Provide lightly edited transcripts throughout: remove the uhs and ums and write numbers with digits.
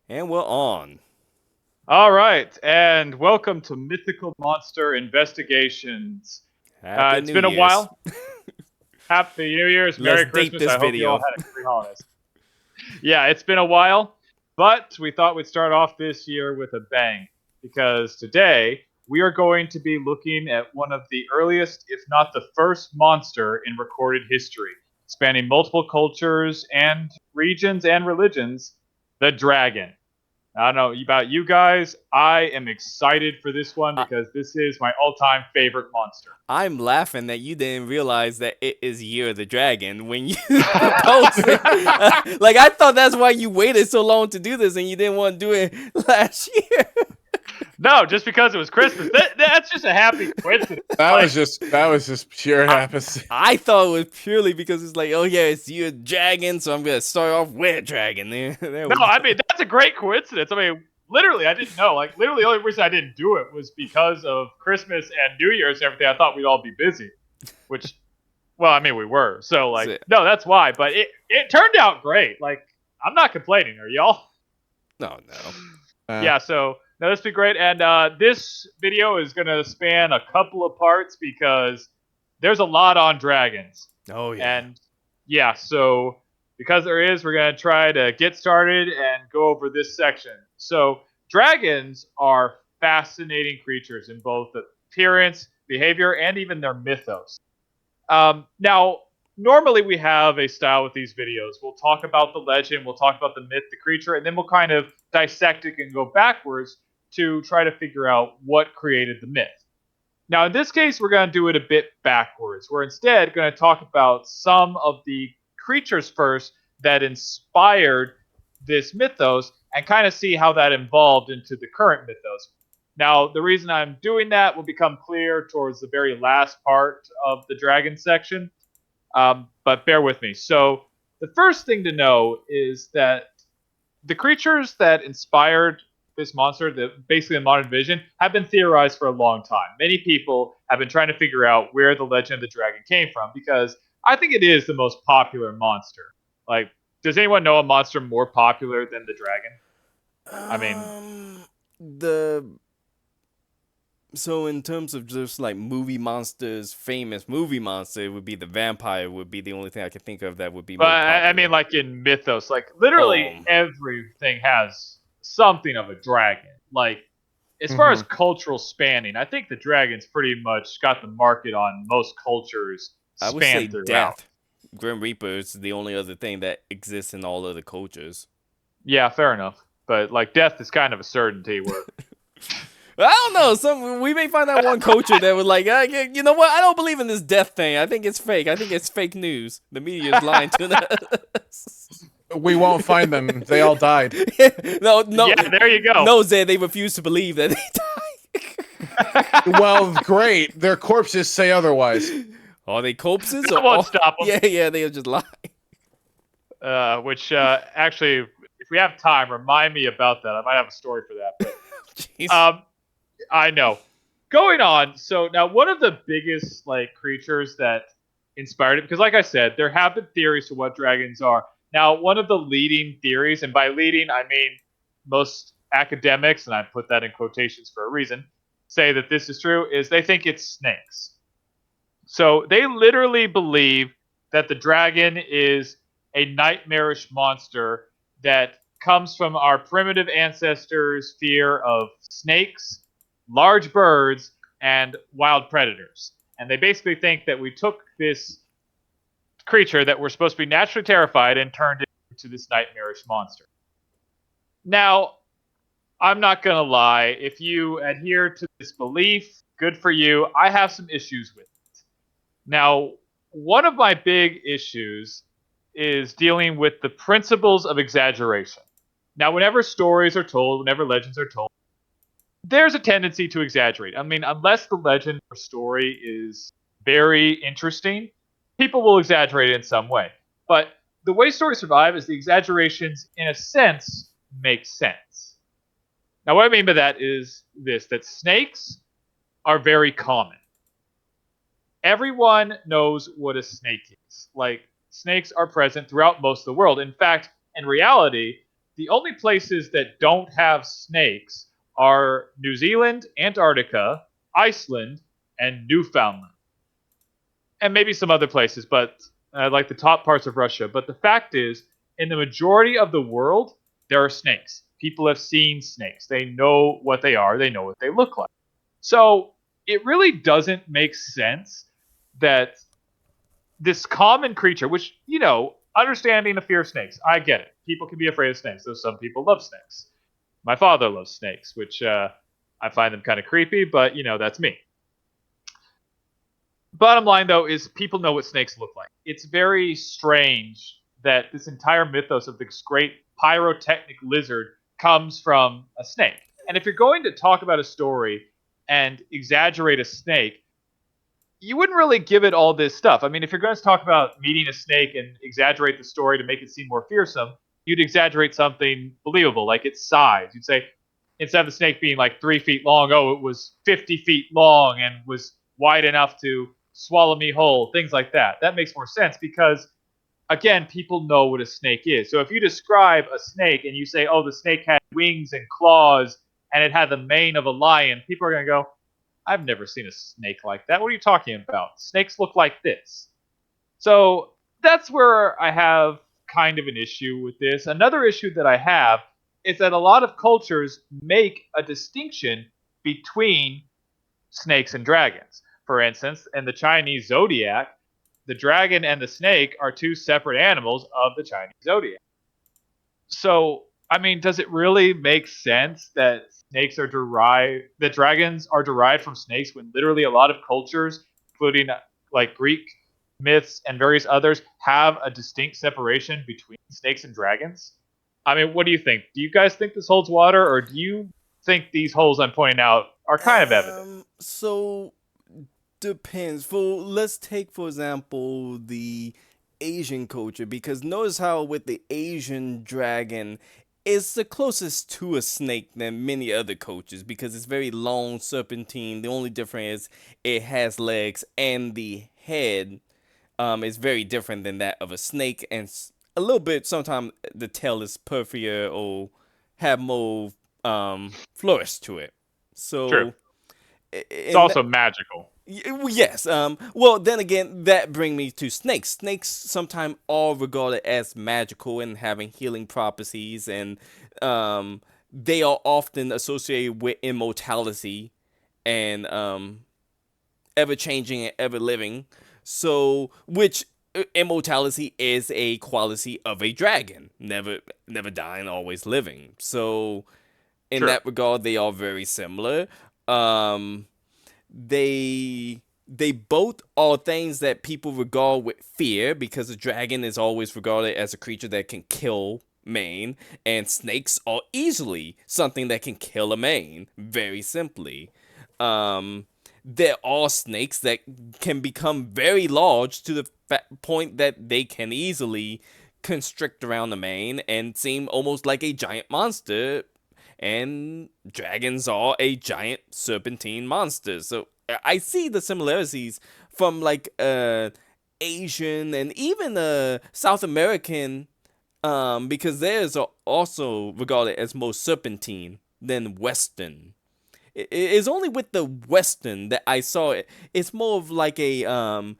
And we're on. All right, and welcome to Mythical Monster Investigations. Happy It's New been a Year's. while. Happy New Year's, Let's Merry date Christmas. this I hope you all video. had a great holidays. Yeah, it's been a while, but we thought we'd start off this year with a bang because today we are going to be looking at one of the earliest, if not the first, monster in recorded history, spanning multiple cultures and regions and religions, the dragon. I don't know about you guys. I am excited for this one I, because this is my all-time favorite monster. I'm laughing that you didn't realize that it is Year of the Dragon when you proposed it. Like, I thought that's why you waited so long to do this and you didn't want to do it last year. No, just because it was Christmas. That's just a happy coincidence. That Like, was just pure I, happenstance. I thought it was purely because it's like, oh yeah, it's Year of Dragon, so I'm going to start off with Dragon. There no, we I go. mean that's a great coincidence. I mean, literally, I didn't know. Like, literally, the only reason I didn't do it was because of Christmas and New Year's and everything. I thought we'd all be busy, which, well, I mean, we were. So, like, So, no, that's why. But it turned out great. Like, I'm not complaining. Are y'all? no, no. Yeah, so no, this would be great. And this video is going to span a couple of parts because there's a lot on dragons. Oh yeah. And yeah, so because there is, we're going to try to get started and go over this section. So, dragons are fascinating creatures in both appearance, behavior, and even their mythos. Now, normally we have a style with these videos. We'll talk about the legend, we'll talk about the myth, the creature, and then we'll kind of dissect it and go backwards to try to figure out what created the myth. Now, in this case, we're going to do it a bit backwards. We're instead going to talk about some of the creatures first that inspired this mythos and kind of see how that evolved into the current mythos. Now, the reason I'm doing that will become clear towards the very last part of the dragon section, but bear with me. So, the first thing to know is that the creatures that inspired this monster, basically the modern division, have been theorized for a long time. Many people have been trying to figure out where the legend of the dragon came from because I think it is the most popular monster. Like, does anyone know a monster more popular than the dragon? I mean, The So in terms of just like movie monsters, famous movie monster, it would be the vampire. Would be the only thing I could think of that would be but more I popular. mean, like in mythos, like literally Oh, everything has something of a dragon. Like, as far as Mhm. cultural spanning, I think the dragon's pretty much got the market on most cultures I would say span throughout. death. Grim Reaper is the only other thing that exists in all other cultures. Yeah, fair enough. But like death is kind of a certainty where I don't know. Some we may find that one culture that was like, you know what? I don't believe in this death thing. I think it's fake. I think it's fake news. The media is lying to us. We won't find them. They all died. No, no, yeah, there you go. no, Zed. They refuse to believe that they Well, great. Their corpses say otherwise. are they corpses That or won't stop them. yeah, yeah, they are just lying. Which actually, if we have time, remind me about that. I might have a story for that. But Jeez. I know. Going on. So now, one of the biggest like creatures that inspired it, because like I said, there have been theories to what dragons are. Now, one of the leading theories, and by leading I mean most academics, and I put that in quotations for a reason, say that this is true, is they think it's snakes. So they literally believe that the dragon is a nightmarish monster that comes from our primitive ancestors' fear of snakes, large birds, and wild predators. And they basically think that we took this creature that we're supposed to be naturally terrified and turned it into this nightmarish monster. Now, I'm not going to lie. If you adhere to this belief, good for you. I have some issues with it. Now, one of my big issues is dealing with the principles of exaggeration. Now, whenever stories are told, whenever legends are told, there's a tendency to exaggerate. I mean, unless the legend or story is very interesting, people will exaggerate it in some way. But the way stories survive is the exaggerations, in a sense, make sense. Now, what I mean by that is this, that snakes are very common. Everyone knows what a snake is. Like, snakes are present throughout most of the world. In fact, in reality, the only places that don't have snakes are New Zealand, Antarctica, Iceland, and Newfoundland. And maybe some other places, but like the top parts of Russia. But the fact is, in the majority of the world, there are snakes. People have seen snakes. They know what they are, they know what they look like. So it really doesn't make sense that this common creature, which, understanding the fear of snakes, I get it. People can be afraid of snakes, though some people love snakes. My father loves snakes, which I find them kind of creepy, but, that's me. Bottom line, though, is people know what snakes look like. It's very strange that this entire mythos of this great pyrotechnic lizard comes from a snake. And if you're going to talk about a story and exaggerate a snake, you wouldn't really give it all this stuff. I mean, if you're going to talk about meeting a snake and exaggerate the story to make it seem more fearsome, you'd exaggerate something believable, like its size. You'd say, instead of the snake being like 3 feet long, oh, it was 50 feet long and was wide enough to swallow me whole, things like that. That makes more sense because, again, people know what a snake is. So if you describe a snake and you say, oh, the snake had wings and claws and it had the mane of a lion, people are going to go, I've never seen a snake like that. What are you talking about? Snakes look like this. So that's where I have kind of an issue with this. Another issue that I have is that a lot of cultures make a distinction between snakes and dragons. For instance, in the Chinese zodiac, the dragon and the snake are two separate animals of the Chinese zodiac. So, I mean, does it really make sense that that dragons are derived from snakes when literally a lot of cultures, including like Greek myths and various others, have a distinct separation between snakes and dragons? I mean, what do you think? Do you guys think this holds water, or do you think these holes I'm pointing out are kind of evident? So depends. Let's take for example the Asian culture, because notice how with the Asian dragon, it's the closest to a snake than many other cultures because it's very long, serpentine. The only difference is it has legs and the head is very different than that of a snake, and a little bit sometimes the tail is puffier or have more flourish to it. True. So It's in also magical. Yes. Well, then again, that brings me to snakes. Snakes sometimes are regarded as magical and having healing properties, and they are often associated with immortality and ever changing and ever living. So, which immortality is a quality of a dragon, never dying, always living. So, in True. that regard, they are very similar. Um, they both are things that people regard with fear because a dragon is always regarded as a creature that can kill main, and snakes are easily something that can kill a main very simply. Um, there are snakes that can become very large to the point that they can easily constrict around the main and seem almost like a giant monster, and dragons are a giant serpentine monster. So I see the similarities from like Asian and even South American, because theirs are also regarded as more serpentine than Western. It's only with the Western that I saw it. It's more of like a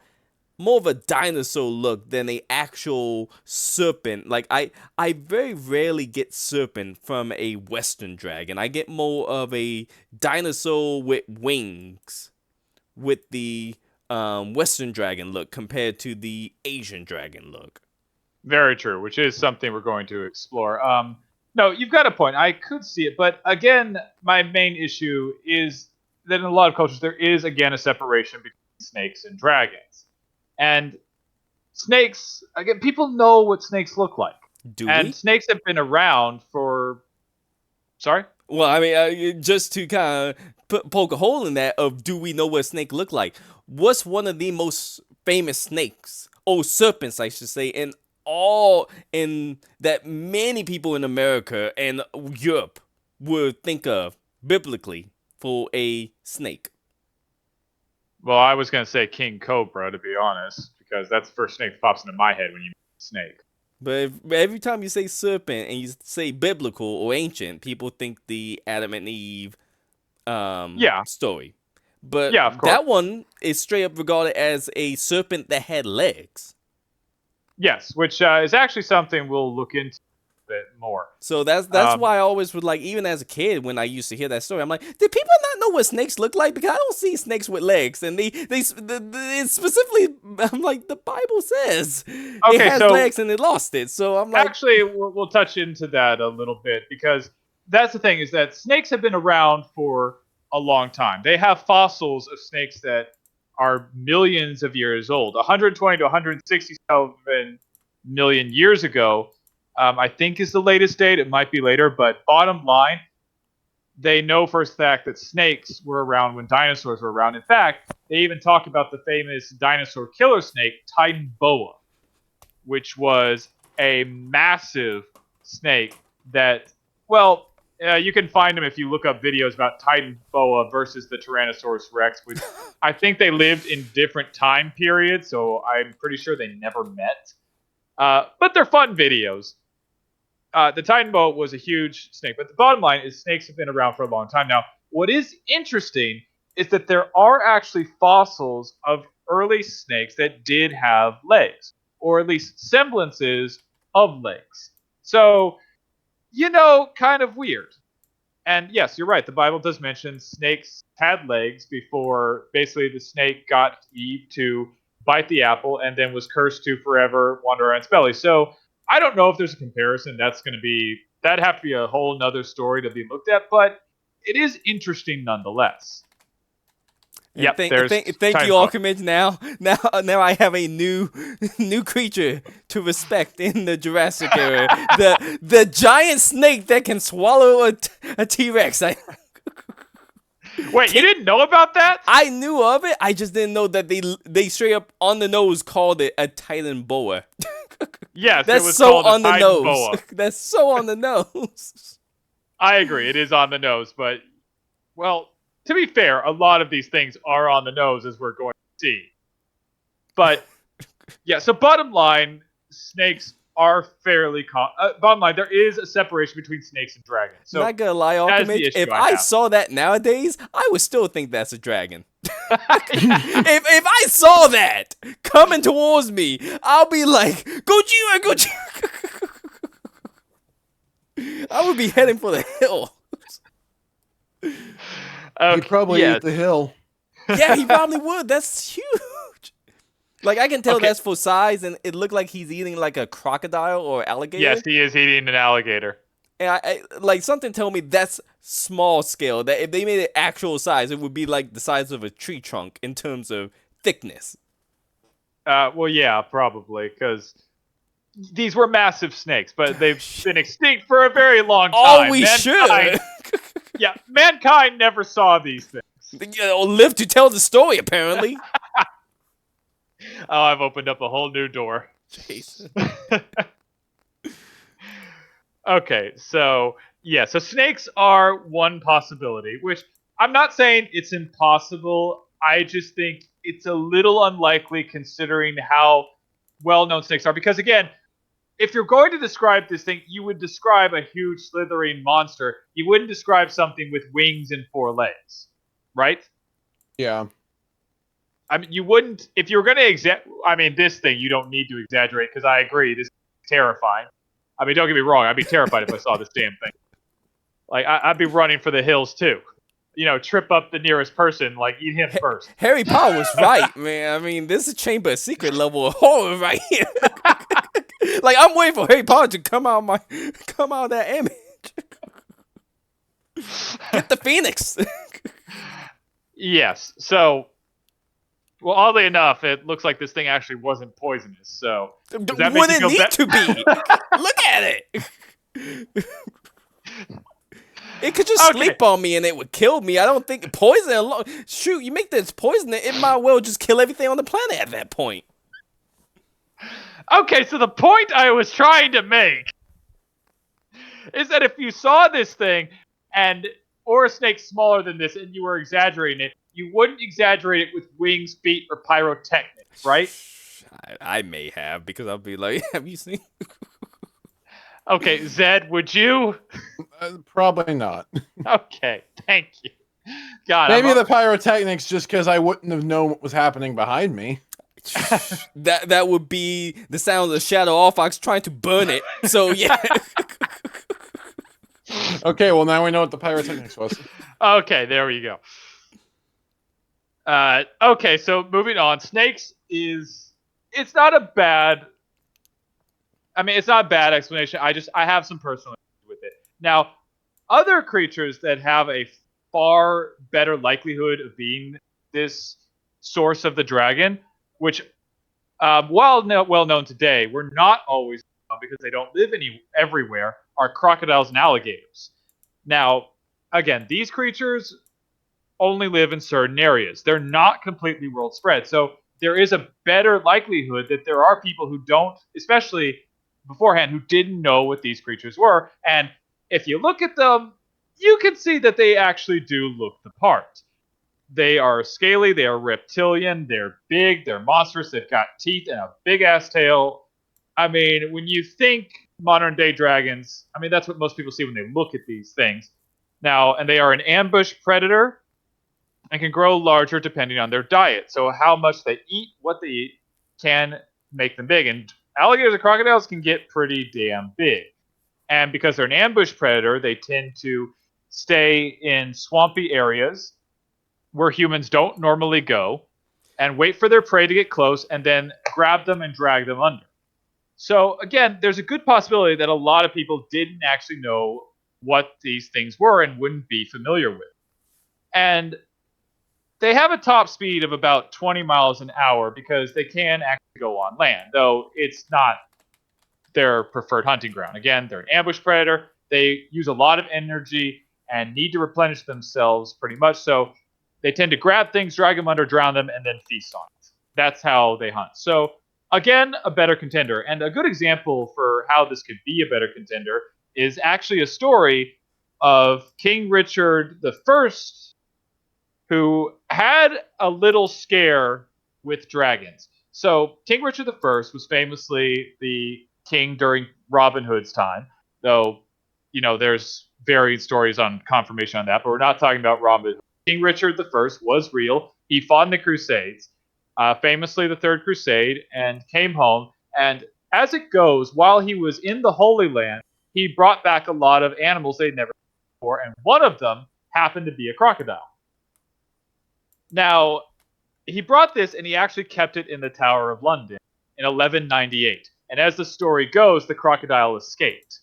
more of a dinosaur look than a actual serpent. Like I very rarely get serpent from a Western dragon. I get more of a dinosaur with wings with the Western dragon look compared to the Asian dragon look. Very true, which is something we're going to explore. No, you've got a point. I could see it, but again, my main issue is that in a lot of cultures there is again a separation between snakes and dragons. And snakes, again, people know what snakes look like. Do And we? snakes have been around for. Sorry? Well, I mean, just to kind of poke a hole in that of do we know what a snake look like? What's one of the most famous snakes, or serpents, I should say, in that many people in America and Europe would think of biblically for a snake? Well, I was going to say King Cobra, to be honest, because that's the first snake that pops into my head when you mean snake. But every time you say serpent and you say biblical or ancient, people think the Adam and Eve Yeah, story. But yeah, of course. that one is straight up regarded as a serpent that had legs. Yes, which is actually something we'll look into a bit more. So that's why I always would like, even as a kid when I used to hear that story, I'm like, did people not know what snakes look like? Because I don't see snakes with legs, and it's specifically, I'm like, the Bible says it Okay, has so legs and it lost it. So I'm like, actually, we'll touch into that a little bit because that's the thing is that snakes have been around for a long time. They have fossils of snakes that are millions of years old, 120 to 167 million years ago. I think is the latest date. It might be later, but bottom line, they know for a fact that snakes were around when dinosaurs were around. In fact, they even talk about the famous dinosaur killer snake, Titan boa, which was a massive snake that, well, you can find them if you look up videos about Titan boa versus the Tyrannosaurus rex, which I think they lived in different time periods, so I'm pretty sure they never met. But they're fun videos. The Titan boa was a huge snake, but the bottom line is snakes have been around for a long time now. What is interesting is that there are actually fossils of early snakes that did have legs, or at least semblances of legs. So, kind of weird. And yes, you're right. The Bible does mention snakes had legs before basically the snake got Eve to bite the apple and then was cursed to forever wander around its belly. So I don't know if there's a comparison. That'd have to be a whole nother story to be looked at, but it is interesting nonetheless. and Yep, there's thank you, Titanfall. Alchemist. Now I have a new creature to respect in the Jurassic era. The giant snake that can swallow a T-Rex. Wait, you didn't know about that? I knew of it. I just didn't know that they straight up on the nose called it a Titan boa. Yes, it That's was so called a on the Titan nose. boa. That's so on the nose. I agree, it is on the nose, but, well, to be fair, a lot of these things are on the nose, as we're going to see. But, yeah, so bottom line, snakes are fairly bottom line, there is a separation between snakes and dragons. So Not gonna lie, that is the Alchemist. issue If I I have. saw that nowadays, I would still think that's a dragon. If I saw that coming towards me, I'll be like, Gojira, Gojira. I would be heading for the hill. He probably yes. ate the hill. Yeah, he probably would. That's huge. Like, I can tell Okay. that's for size, and it looked like he's eating like a crocodile or alligator. Yes, he is eating an alligator. And I like, something tell me that's small scale. That if they made it actual size, it would be like the size of a tree trunk in terms of thickness. Well, yeah, probably, because these were massive snakes, but they've been extinct for a very long time. Oh, we should. Yeah, mankind never saw these things. Or live to tell the story, apparently. Oh, I've opened up a whole new door. Jason. Okay, so snakes are one possibility, which I'm not saying it's impossible. I just think it's a little unlikely considering how well-known snakes are. Because again, if you're going to describe this thing, you would describe a huge slithering monster. You wouldn't describe something with wings and 4 legs, right? Yeah. I mean, you wouldn't, if you were going to this thing, you don't need to exaggerate, because I agree, this is terrifying. I mean, don't get me wrong, I'd be terrified if I saw this damn thing. Like, I'd be running for the hills, too. Trip up the nearest person, like, eat him first. Harry Potter was right, man. I mean, this is a Chamber of Secret level of horror right here. Like, I'm waiting for Harry Potter to come out of that image. Get the Phoenix. Yes, so, well, oddly enough, it looks like this thing actually wasn't poisonous, so... Does that make Wouldn't you feel need to be. Look at it. It could just sleep on me and it would kill me. I don't think poison alone. Shoot, you make this poison, it might well just kill everything on the planet at that point. Okay, so the point I was trying to make is that if you saw this thing or a snake smaller than this and you were exaggerating it, you wouldn't exaggerate it with wings, feet, or pyrotechnics, right? I may have, because I'll be like, have you seen? Okay, Zed, would you? Probably not. Okay, thank you. God, Maybe the pyrotechnics, just because I wouldn't have known what was happening behind me. That would be the sound of the Shadow Allfox trying to burn it. So yeah. Okay, well now we know what the pyrotechnics was. Okay, there we go. Okay, so moving on. Snakes it's not a bad. I mean, it's not a bad explanation. I have some personal issues with it. Now, other creatures that have a far better likelihood of being this source of the dragon, which, while well known today, we're not always known because they don't live everywhere, are crocodiles and alligators. Now, again, these creatures only live in certain areas. They're not completely world spread. So there is a better likelihood that there are people who don't, especially beforehand, who didn't know what these creatures were. And if you look at them, you can see that they actually do look the part. They are scaly, they are reptilian, they're big, they're monstrous, they've got teeth and a big ass tail. I mean, when you think modern day dragons, I mean, that's what most people see when they look at these things. Now, and they are an ambush predator and can grow larger depending on their diet. So how much they eat, what they eat, can make them big. And alligators and crocodiles can get pretty damn big. And because they're an ambush predator, they tend to stay in swampy areas where humans don't normally go and wait for their prey to get close and then grab them and drag them under. So again, there's a good possibility that a lot of people didn't actually know what these things were and wouldn't be familiar with. And they have a top speed of about 20 miles an hour because they can actually go on land, though it's not their preferred hunting ground. Again, they're an ambush predator. They use a lot of energy and need to replenish themselves pretty much. So they tend to grab things, drag them under, drown them, and then feast on it. That's how they hunt. So again, a better contender. And a good example for how this could be a better contender is actually a story of King Richard the First, who had a little scare with dragons. So King Richard I was famously the king during Robin Hood's time, though, you know, there's varied stories on confirmation on that, but we're not talking about Robin Hood. King Richard I was real. He fought in the Crusades, famously the Third Crusade, and came home. And as it goes, while he was in the Holy Land, he brought back a lot of animals they'd never seen before, and one of them happened to be a crocodile. Now, he brought this and he actually kept it in the Tower of London in 1198. And as the story goes, the crocodile escaped.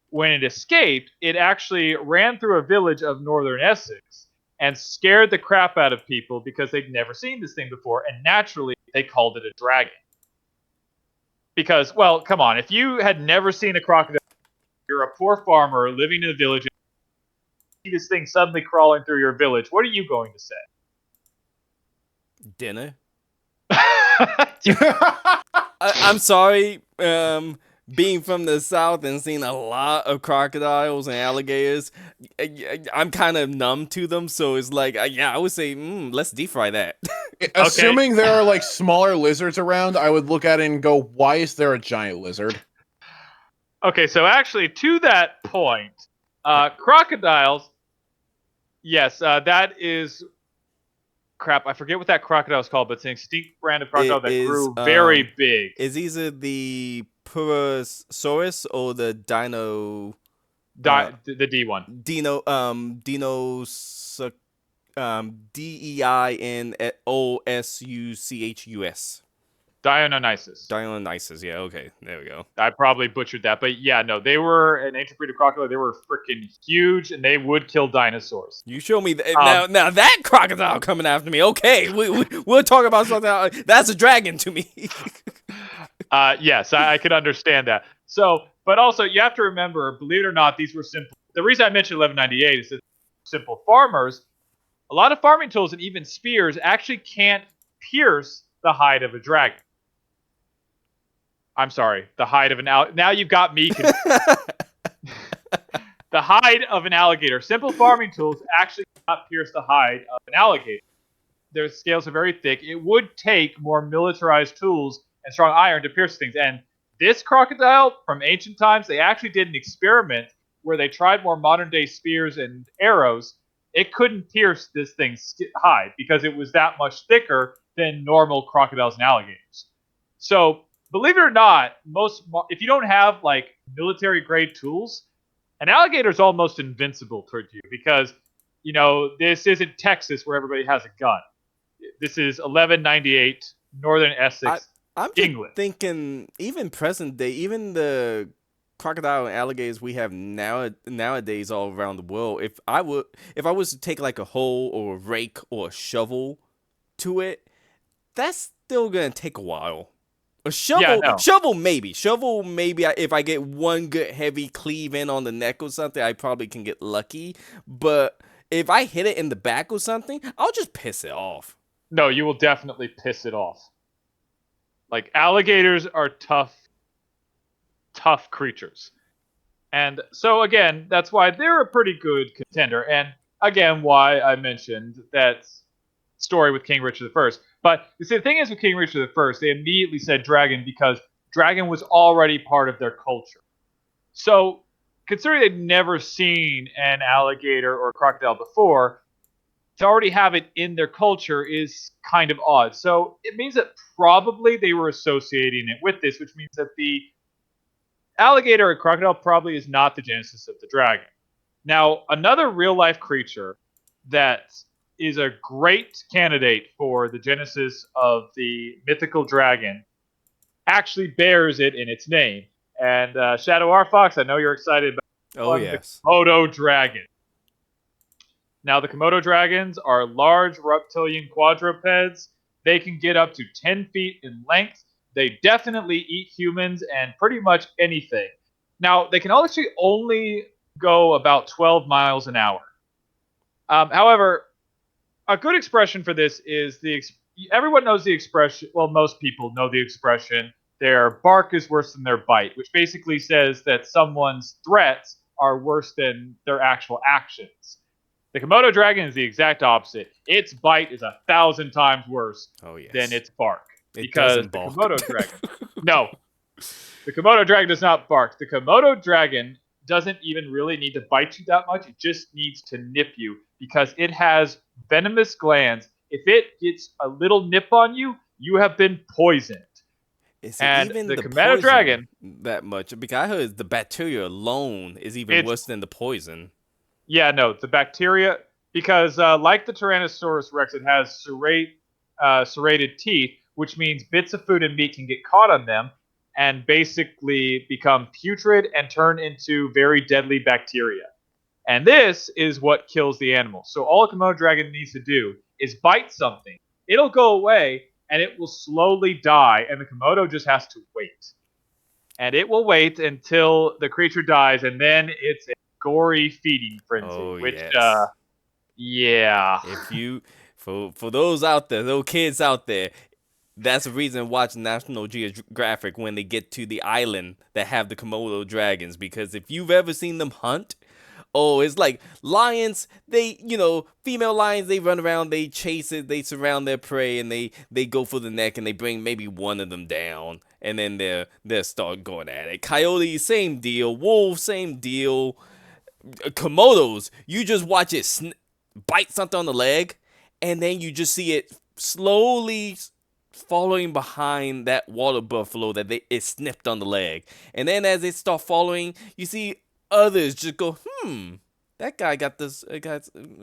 When it escaped, it actually ran through a village of northern Essex and scared the crap out of people because they'd never seen this thing before, and naturally, they called it a dragon. Because, well, come on, if you had never seen a crocodile, you're a poor farmer living in a village, and you see this thing suddenly crawling through your village, what are you going to say? Dinner. I'm sorry. Being from the South and seeing a lot of crocodiles and alligators, I'm kind of numb to them. So it's like, yeah, I would say, let's deep fry that. Assuming there are like smaller lizards around, I would look at it and go, why is there a giant lizard? Okay, so actually, to that point, crocodiles, yes, that is... Crap, I forget what that crocodile is called, but it's an extinct brand of crocodile that grew very big. Is either the Purosaurus or the Dino... the D1. Deinonychus. Dionysus. Dionysus, yeah, okay, there we go. I probably butchered that, but yeah, no, they were an ancient breed of crocodile. They were freaking huge, and they would kill dinosaurs. You show me that now that crocodile coming after me. Okay, we'll talk about something else. That's a dragon to me. Yes, I could understand that. So, but also you have to remember, believe it or not, these were simple. The reason I mentioned 1198 is that simple farmers, a lot of farming tools and even spears actually can't pierce the hide of a dragon. I'm sorry, the hide of an alligator. Now you've got me confused. The hide of an alligator. Simple farming tools actually cannot pierce the hide of an alligator. Their scales are very thick. It would take more militarized tools and strong iron to pierce things. And this crocodile from ancient times, they actually did an experiment where they tried more modern day spears and arrows. It couldn't pierce this thing's hide because it was that much thicker than normal crocodiles and alligators. So believe it or not, if you don't have like military grade tools, an alligator is almost invincible towards you because this isn't Texas where everybody has a gun. This is 1198 Northern Essex, I'm just England. thinking, even present day, even the crocodile and alligators we have nowadays all around the world. If I was to take like a hoe or a rake or a shovel to it, that's still gonna take a while. A Yeah, shovel, no. shovel maybe. If I get one good heavy cleave in on the neck or something, I probably can get lucky. But if I hit it in the back or something, I'll just piss it off. No, you will definitely piss it off. Like, alligators are tough creatures. And so, again, that's why they're a pretty good contender. And, again, why I mentioned that story with King Richard I. But the thing is with King Richard I, they immediately said dragon because dragon was already part of their culture. So, considering they'd never seen an alligator or a crocodile before, to already have it in their culture is kind of odd. So it means that probably they were associating it with this, which means that the alligator or crocodile probably is not the genesis of the dragon. Now, another real life creature that is a great candidate for the genesis of the mythical dragon actually bears it in its name. And Shadow R Fox, I know you're excited about Oh yes. the Komodo dragon. Now, the Komodo dragons are large reptilian quadrupeds. They can get up to 10 feet in length. They definitely eat humans and pretty much anything. Now, they can actually only go about 12 miles an hour. However, a good expression for this is everyone knows the expression. Well, most people know the expression. Their bark is worse than their bite, which basically says that someone's threats are worse than their actual actions. The Komodo dragon is the exact opposite. Its bite is 1,000 times worse than its bark. Because the Komodo dragon... No. The Komodo dragon does not bark. The Komodo dragon doesn't even really need to bite you that much. It just needs to nip you because it has venomous glands. If it gets a little nip on you, you have been poisoned. Is And it even the the Komodo poison dragon that much? Because I heard the bacteria alone is even worse than the poison. Yeah, no, the bacteria, because like the Tyrannosaurus Rex, it has serrated teeth, which means bits of food and meat can get caught on them and basically become putrid and turn into very deadly bacteria. And this is what kills the animal. So all a Komodo dragon needs to do is bite something. It'll go away, and it will slowly die, and the Komodo just has to wait. And it will wait until the creature dies, and then it's a gory feeding frenzy, yeah. If you, for those out there, those kids out there, that's the reason watch National Geographic when they get to the island that have the Komodo dragons, because if you've ever seen them hunt, oh, it's like lions. Female lions, they run around, they chase it, they surround their prey, and they go for the neck, and they bring maybe one of them down, and then they'll start going at it. Coyotes, same deal. Wolves, same deal. Komodos, you just watch it bite something on the leg, and then you just see it slowly following behind that water buffalo that it snipped on the leg. And then as they start following, you see others just go, that guy got this,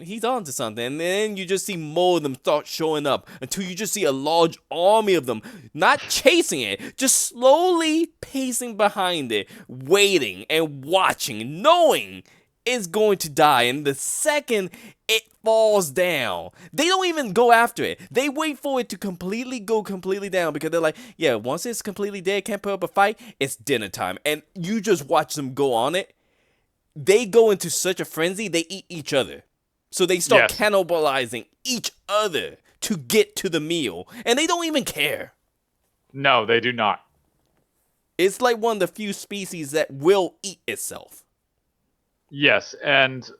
he's on to something. And then you just see more of them start showing up until you just see a large army of them, not chasing it, just slowly pacing behind it, waiting and watching, knowing it's going to die. And the second it falls down, they don't even go after it. They wait for it to go completely down, because they're like, yeah, once it's completely dead, can't put up a fight, it's dinner time. And you just watch them go on it. They go into such a frenzy, they eat each other. So they start cannibalizing each other to get to the meal. And they don't even care. No, they do not. It's like one of the few species that will eat itself. Yes, and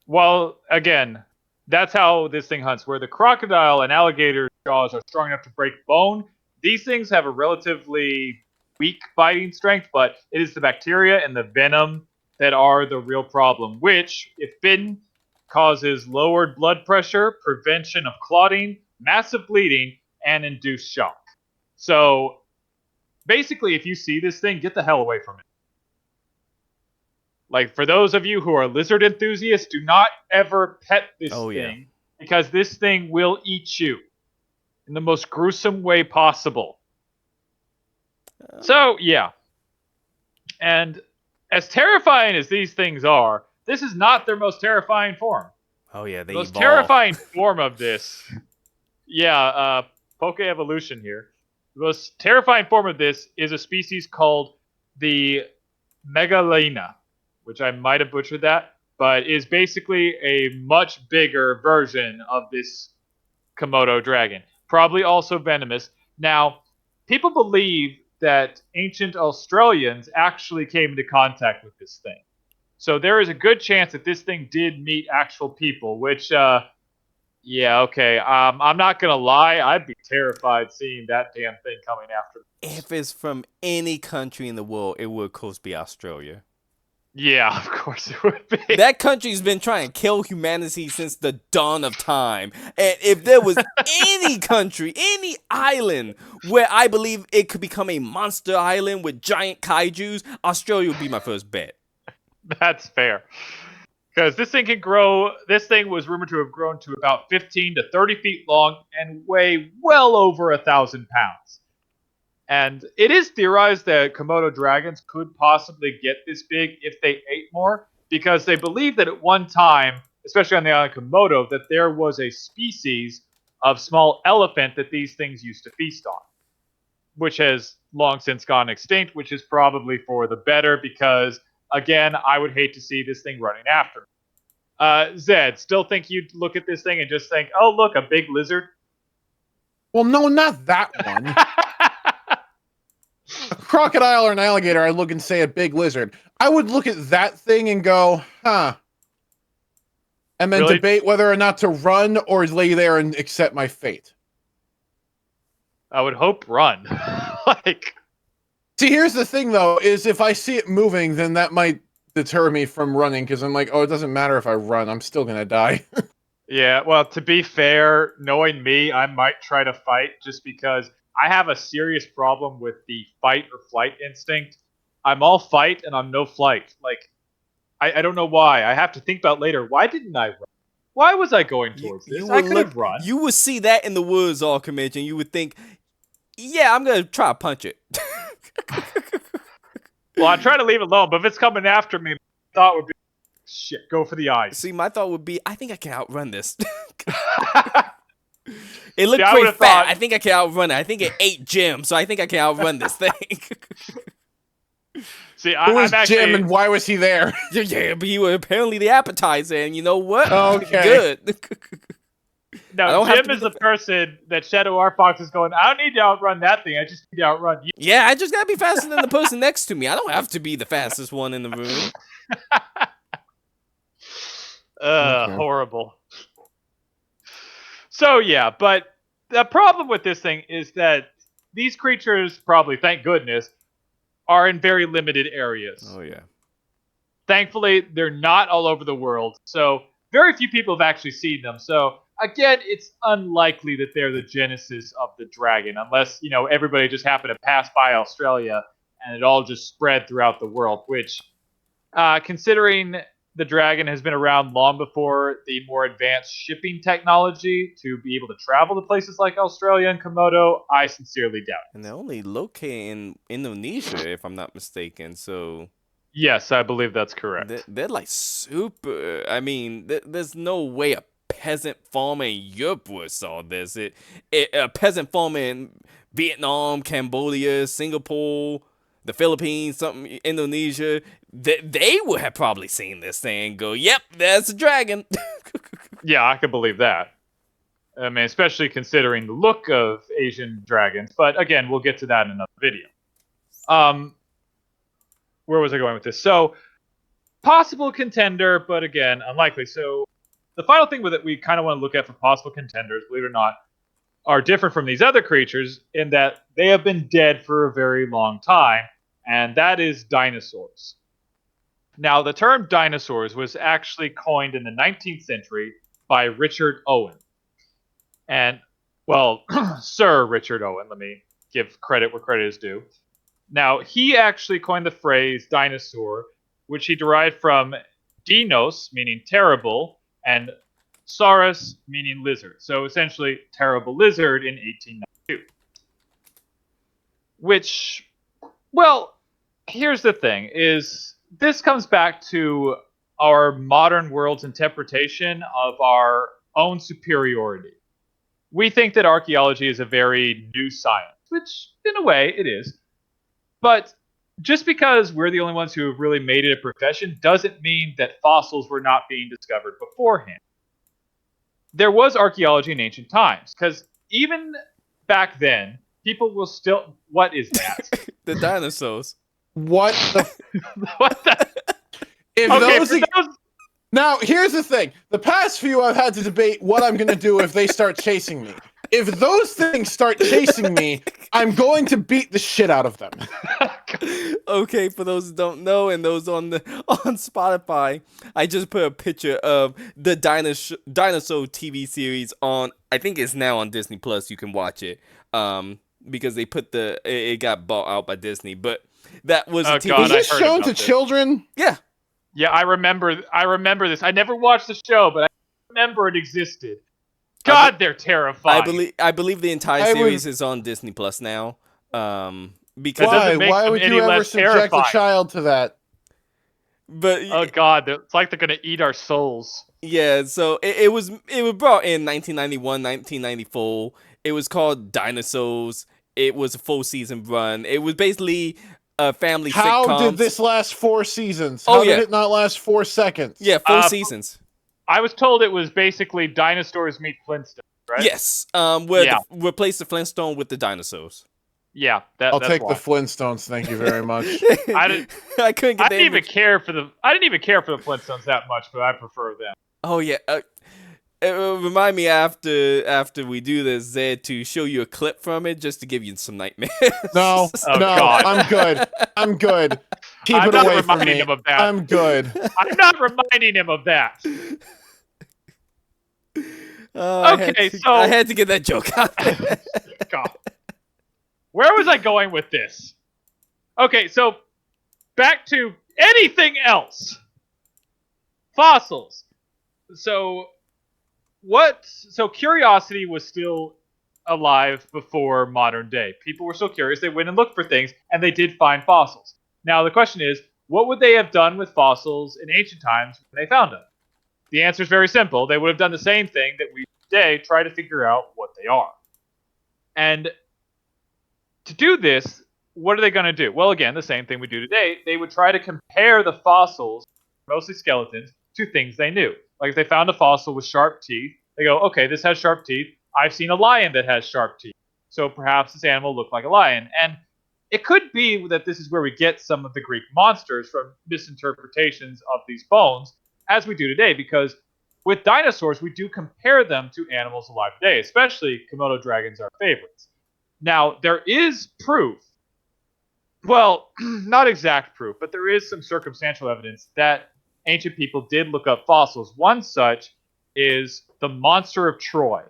well, again, that's how this thing hunts. Where the crocodile and alligator jaws are strong enough to break bone, These things have a relatively weak biting strength, but it is the bacteria and the venom that are the real problem, which, if bitten, causes lowered blood pressure, prevention of clotting, massive bleeding, and induced shock. So, basically, if you see this thing, get the hell away from it. Like, for those of you who are lizard enthusiasts, do not ever pet this thing, because this thing will eat you in the most gruesome way possible. So, yeah. And as terrifying as these things are, this is not their most terrifying form. Oh yeah, The they most evolve. terrifying form of this, Poke Evolution here. The most terrifying form of this is a species called the Megalena, which I might have butchered that, but is basically a much bigger version of this Komodo dragon. Probably also venomous. Now, people believe that ancient Australians actually came into contact with this thing. So there is a good chance that this thing did meet actual people, which, yeah, okay. I'm not going to lie. I'd be terrified seeing that damn thing coming after me. If it's from any country in the world, it would, of course, be Australia. Yeah, of course it would be. That country's been trying to kill humanity since the dawn of time. And if there was any country, any island where I believe it could become a monster island with giant kaijus, Australia would be my first bet. That's fair. Because this thing can grow, this thing was rumored to have grown to about 15 to 30 feet long and weigh well over 1,000 pounds. And it is theorized that Komodo dragons could possibly get this big if they ate more, because they believe that at one time, especially on the island of Komodo, that there was a species of small elephant that these things used to feast on, which has long since gone extinct, which is probably for the better, because, again, I would hate to see this thing running after me. Zed, still think you'd look at this thing and just think, oh, look, a big lizard? Well, no, not that one. A crocodile or an alligator, I look and say a big lizard. I would look at that thing and go, huh. And then Really? debate whether or not to run or lay there and accept my fate. I would hope run. Like, see, here's the thing, though, is if I see it moving, then that might deter me from running, because I'm like, oh, it doesn't matter if I run, I'm still gonna die. yeah, well, to be fair, knowing me, I might try to fight just because I have a serious problem with the fight or flight instinct. I'm all fight and I'm no flight. Like, I don't know why. I have to think about later. Why didn't I run? Why was I going towards this? I could have run. You would see that in the woods, Alchemist, and you would think, yeah, I'm going to try to punch it. Well, I try to leave it alone, but if it's coming after me, my thought would be, shit, go for the eyes. See, my thought would be, I think I can outrun this. It looked See, I pretty would've fat. thought- I think I can outrun it. I think it ate Jim, so I think I can outrun this thing. See, Who I'm was actually... Jim and why was he there? Yeah, but you were apparently the appetizer, and you know what? Okay. Good. I No, don't have Jim to be is the the person that Shadow R Fox is going, I don't need to outrun that thing, I just need to outrun you. Yeah, I just gotta be faster than the person next to me. I don't have to be the fastest one in the room. Okay. Horrible. So, yeah, but the problem with this thing is that these creatures, probably, thank goodness, are in very limited areas. Oh, yeah. Thankfully, they're not all over the world, so very few people have actually seen them. So, again, it's unlikely that they're the genesis of the dragon, unless, you know, everybody just happened to pass by Australia and it all just spread throughout the world, which, considering the dragon has been around long before the more advanced shipping technology to be able to travel to places like Australia and Komodo, I sincerely doubt it. And they're only located in Indonesia, if I'm not mistaken, so... Yes, I believe that's correct. They're like super... I mean, there's no way a peasant farmer in Europe would saw this. A peasant farmer in Vietnam, Cambodia, Singapore, the Philippines, something, Indonesia, they would have probably seen this thing and go, yep, that's a dragon. Yeah, I could believe that. I mean, especially considering the look of Asian dragons. But again, we'll get to that in another video. Where was I going with this? So, possible contender, but again, unlikely. So, the final thing with it we kind of want to look at for possible contenders, believe it or not, are different from these other creatures in that they have been dead for a very long time, and that is dinosaurs. Now, the term dinosaurs was actually coined in the 19th century by Richard Owen. And, well, Sir Richard Owen, let me give credit where credit is due. Now, he actually coined the phrase dinosaur, which he derived from dinos, meaning terrible, and saurus, meaning lizard. So essentially, terrible lizard in 1892. Which, well, here's the thing, is this comes back to our modern world's interpretation of our own superiority. We think that archaeology is a very new science, which in a way it is. But just because we're the only ones who have really made it a profession doesn't mean that fossils were not being discovered beforehand. There was archaeology in ancient times, because even back then, people will still. What is that? The dinosaurs. What the? What the? If Okay, those, for those. Now, here's the thing. The past few I've had to debate what I'm going to do if they start chasing me. If those things start chasing me, I'm going to beat the shit out of them. Okay, for those who don't know and those on Spotify, I just put a picture of the dinosaur TV series on. I think it's now on Disney Plus. You can watch it. Because they put it got bought out by Disney, but that was a TV. God, Is this I heard shown about to this. children? Yeah. Yeah, I remember this. I never watched the show, but I remember it existed. God, they're terrifying. I believe the entire I would- series is on Disney Plus now. Because doesn't Why? make Why them would any you ever less subject a terrifying. child to that? but Oh God, it's like they're gonna eat our souls. yeah, so it was brought in 1991, 1994. It was called Dinosaurs. It was a full season run. It was basically a family How sitcom. did this last 4 seasons? Oh, How yeah. did it not last 4 seconds? Yeah, 4 seasons. I was told it was basically dinosaurs meet Flintstones, right? Yes. Replace the Flintstone with the dinosaurs. Yeah, I'll that's take why. the Flintstones, thank you very much. I didn't. I couldn't get I didn't even care for the. I didn't even care for the Flintstones that much, but I prefer them. Oh yeah. Remind me after we do this, Zed, to show you a clip from it just to give you some nightmares. No, Oh, no, God. I'm good. I'm good. Keep I'm it not away from reminding me. him of that. I'm good. I'm not reminding him of that. Okay, so- I had to get that joke out there. God. Where was I going with this? Okay, so back to anything else. Fossils. So curiosity was still alive before modern day. People were still curious. They went and looked for things, and they did find fossils. Now the question is, what would they have done with fossils in ancient times when they found them? The answer is very simple. They would have done the same thing that we today try to figure out what they are. And to do this, what are they going to do? Well, again, the same thing we do today. They would try to compare the fossils, mostly skeletons, to things they knew. Like if they found a fossil with sharp teeth, they go, okay, this has sharp teeth. I've seen a lion that has sharp teeth. So perhaps this animal looked like a lion. And it could be that this is where we get some of the Greek monsters from misinterpretations of these bones, as we do today, because with dinosaurs, we do compare them to animals alive today, especially Komodo dragons are favorites. Now, there is proof, well, not exact proof, but there is some circumstantial evidence that ancient people did look up fossils. One such is the Monster of Troy,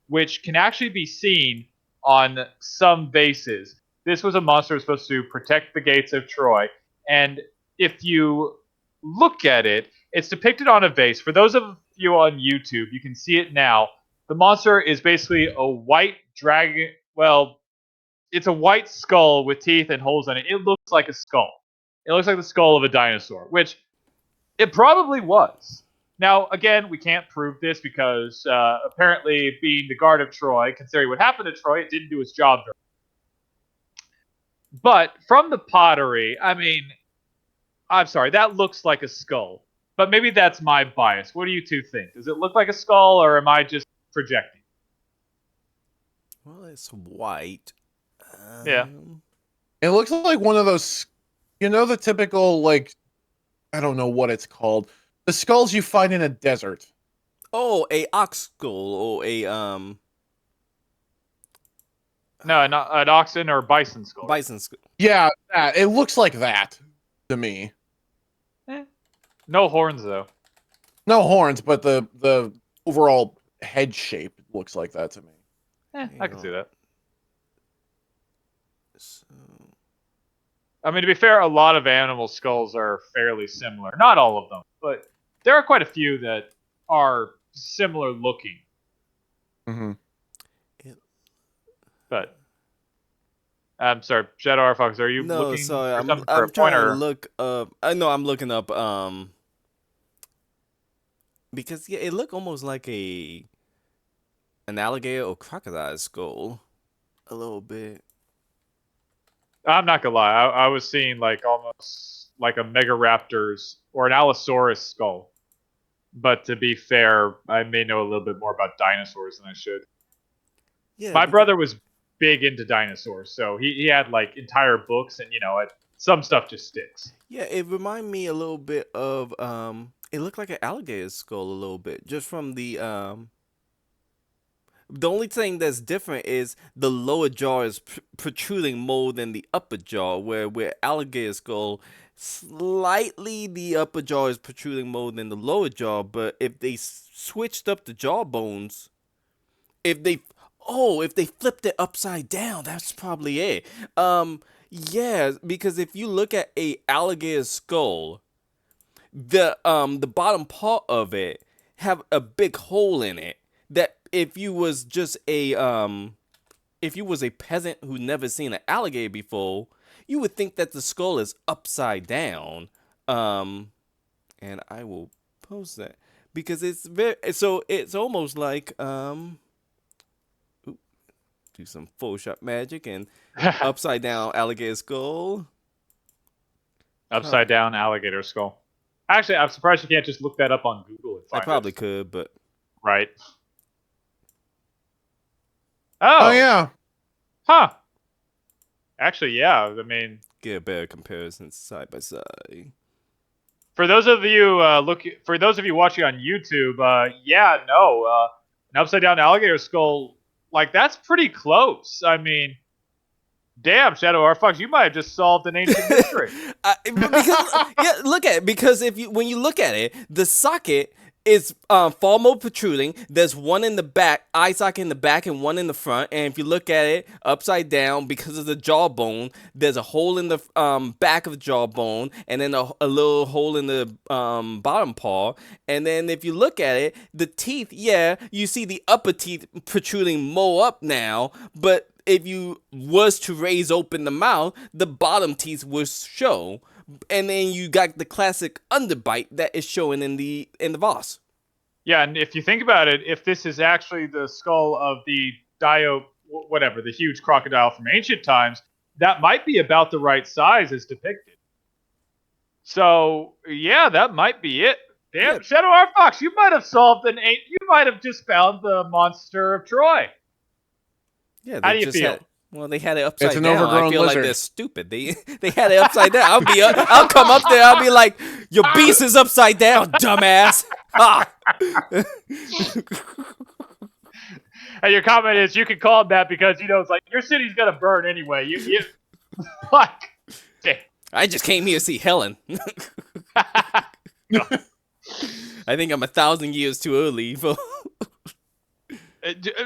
which can actually be seen on some vases. This was a monster that was supposed to protect the gates of Troy, and if you look at it, it's depicted on a vase. For those of you on YouTube, you can see it now. The monster is basically a white dragon. Well, it's a white skull with teeth and holes in it. It looks like a skull. It looks like the skull of a dinosaur, which it probably was. Now, again, we can't prove this because apparently being the guard of Troy, considering what happened to Troy, it didn't do its job very well. But from the pottery, I mean, I'm sorry, that looks like a skull. But maybe that's my bias. What do you two think? Does it look like a skull, or am I just projecting? Well, it's white. Yeah. It looks like one of those, the typical, like, I don't know what it's called. The skulls you find in a desert. Oh, a ox skull or a No, not an oxen or bison skull. Bison skull. Yeah, it looks like that to me. No horns though. No horns, but the overall head shape looks like that to me. I can see that. So, I mean, to be fair, a lot of animal skulls are fairly similar. Not all of them, but there are quite a few that are similar looking. Mm-hmm. But I'm sorry, Shadow R Fox, are you no, looking sorry, for something for I'm a trying pointer? to look up. I know I'm looking up because yeah, it looked almost like an alligator or crocodile skull, a little bit. I'm not gonna lie, I was seeing like almost like a Megaraptor's or an Allosaurus skull. But to be fair, I may know a little bit more about dinosaurs than I should. Yeah, My because, brother was big into dinosaurs, so he had like entire books, and some stuff just sticks. yeah, it reminded me a little bit of it looked like an alligator skull a little bit, just from the only thing that's different is the lower jaw is protruding more than the upper jaw, where with alligator skull, slightly the upper jaw is protruding more than the lower jaw. But if they switched up the jaw bones, if they if they flipped it upside down, that's probably it. Yeah, because if you look at a alligator skull, the bottom part of it have a big hole in it that if you was a peasant who never seen an alligator before, you would think that the skull is upside down. And I will post that because it's almost like do some Photoshop magic and upside down alligator skull. Upside down alligator skull. Actually, I'm surprised you can't just look that up on Google and I find probably it. could, but Right. Oh Oh, yeah. huh. Actually, yeah. I mean, get a better comparison side by side. for those of you watching on YouTube, an upside down alligator skull, like that's pretty close. I mean, damn, Shadow R Fox, you might have just solved an ancient mystery. Look at it because when you look at it, the socket is far more protruding. There's one in the back, eye socket in the back, and one in the front. And if you look at it upside down, because of the jawbone, there's a hole in the back of the jawbone, and then a little hole in the bottom paw. And then if you look at it, the teeth, yeah, you see the upper teeth protruding more up now, but if you was to raise open the mouth, the bottom teeth would show, and then you got the classic underbite that is showing in the Voss. Yeah, and if you think about it, if this is actually the skull of the the huge crocodile from ancient times, that might be about the right size as depicted. So yeah, that might be it. Damn, Yeah. Shadow R Fox, you might have you might have just found the monster of Troy. Yeah, How they do you just feel? had. Well, they had it upside It's an down. I overgrown feel like lizard. they're stupid. They had it upside down. I'll come up there. I'll be like, your beast is upside down, dumbass. Ah. And your comment is you can call him that because it's like your city's gonna burn anyway. You like. Damn. I just came here to see Helen. I think I'm 1,000 years too early.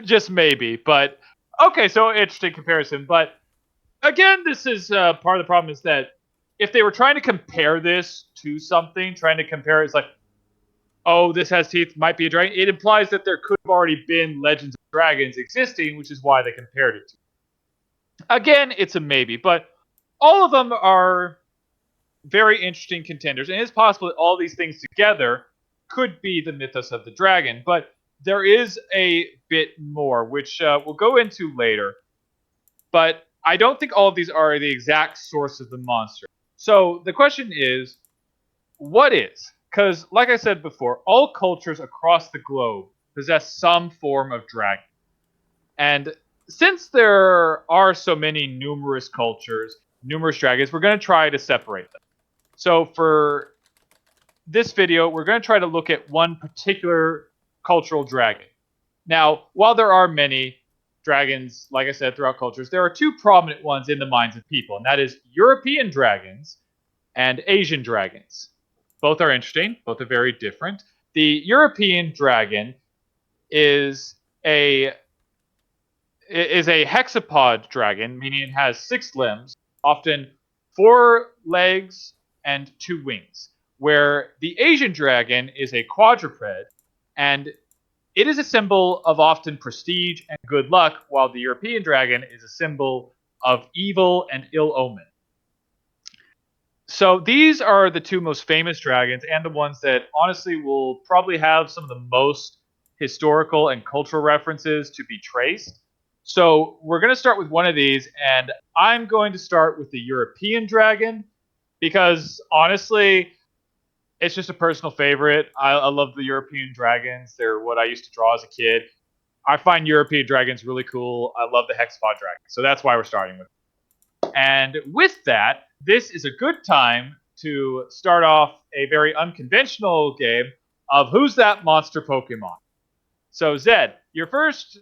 Just maybe, but okay. So interesting comparison, but again, this is part of the problem is that if they were trying to compare this to something, trying to compare it's like, oh, this has teeth, might be a dragon. It implies that there could have already been Legends of Dragons existing, which is why they compared it to. Again, it's a maybe, but all of them are very interesting contenders, and it's possible that all these things together could be the mythos of the dragon. But there is a bit more, which we'll go into later. But I don't think all of these are the exact source of the monster. So the question is, what is? Because, like I said before, all cultures across the globe possess some form of dragon. And since there are so many numerous cultures, numerous dragons, we're going to try to separate them. So for this video, we're going to try to look at one particular cultural dragon. Now, while there are many, dragons, like I said, throughout cultures, there are two prominent ones in the minds of people, and that is European dragons and Asian dragons. Both are interesting. Both are very different. The European dragon is a hexapod dragon, meaning it has 6 limbs, often 4 legs and 2 wings. Where the Asian dragon is a quadruped, and it is a symbol of often prestige and good luck, while the European dragon is a symbol of evil and ill omen. So these are the two most famous dragons, and the ones that honestly will probably have some of the most historical and cultural references to be traced. So we're going to start with one of these, and I'm going to start with the European dragon because honestly, it's just a personal favorite. I love the European dragons. They're what I used to draw as a kid. I find European dragons really cool. I love the hexapod dragon, so that's why we're starting with it. And with that, this is a good time to start off a very unconventional game of Who's That Monster Pokemon? So, Zed, your first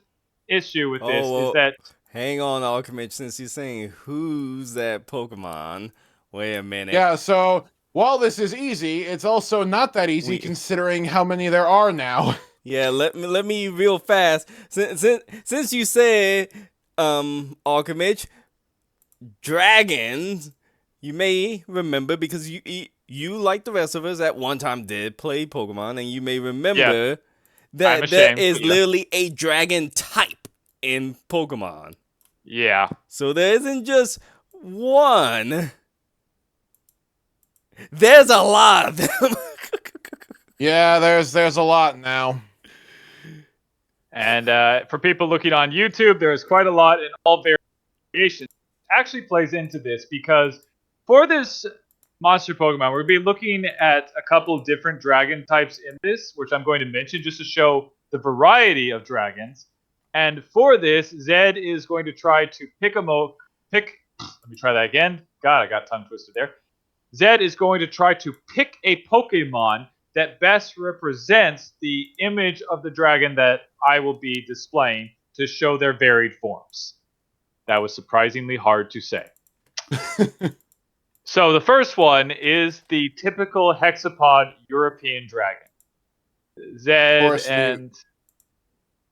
issue with this is that... Hang on, Alchemist, since you're saying who's that Pokemon. Wait a minute. Yeah, so while this is easy, it's also not that easy considering how many there are now. Yeah, let me real fast. Since you said Alchemist, dragons, you may remember because you like the rest of us at one time did play Pokemon, and you may remember that there is literally a dragon type in Pokemon. Yeah. So there isn't just one. There's a lot of them. Yeah, there's a lot now. And for people looking on YouTube, there's quite a lot in all variations. Actually plays into this because for this monster Pokemon, we're going to be looking at a couple of different dragon types in this, which I'm going to mention just to show the variety of dragons. And for this, Zed is going to try to let me try that again. God, I got tongue twisted there. Zed is going to try to pick a Pokemon that best represents the image of the dragon that I will be displaying to show their varied forms. That was surprisingly hard to say. So the first one is the typical hexapod European dragon. Zed and...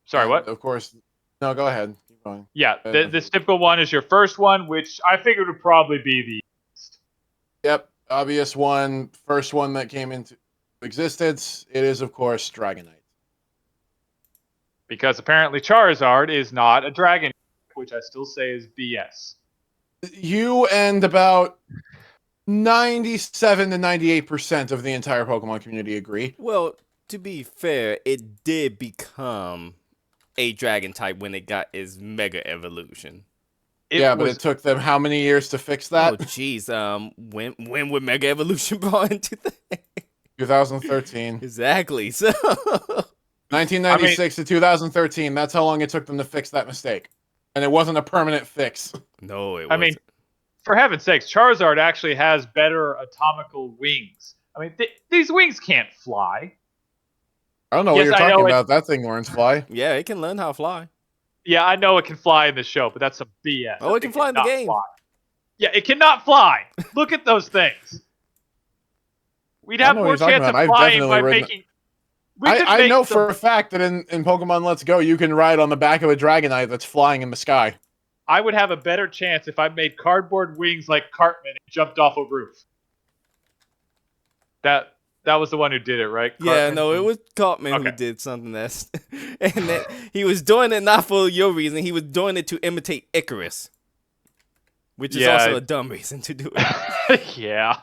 Sorry, what? Of course. No, go ahead. Keep going. Yeah, this typical one is your first one, which I figured would probably be the easiest. Yep, obvious one. First one that came into existence. It is, of course, Dragonite. Because apparently Charizard is not a dragon, which I still say is BS. You and about 97 to 98% of the entire Pokemon community agree. Well, to be fair, it did become a dragon type when it got its Mega Evolution. But it took them how many years to fix that? Oh, jeez. When were Mega Evolution brought into the 2013. Exactly. So 1996 to 2013. That's how long it took them to fix that mistake, and it wasn't a permanent fix. No, it wasn't. I mean, for heaven's sakes, Charizard actually has better atomical wings. I mean, these wings can't fly. I don't know what you're talking about. That thing learns fly. Yeah, it can learn how to fly. Yeah, I know it can fly in the show, but that's some BS. Oh, it can fly in the game. Fly. Yeah, it cannot fly. Look at those things. We'd have more chance of flying by making... I know for a fact that in Pokemon Let's Go, you can ride on the back of a Dragonite that's flying in the sky. I would have a better chance if I made cardboard wings like Cartman and jumped off a roof. That was the one who did it, right? Cartman? Yeah, no, it was Cartman who did something that's... and that he was doing it not for your reason. He was doing it to imitate Icarus. Which is also a dumb reason to do it. Yeah.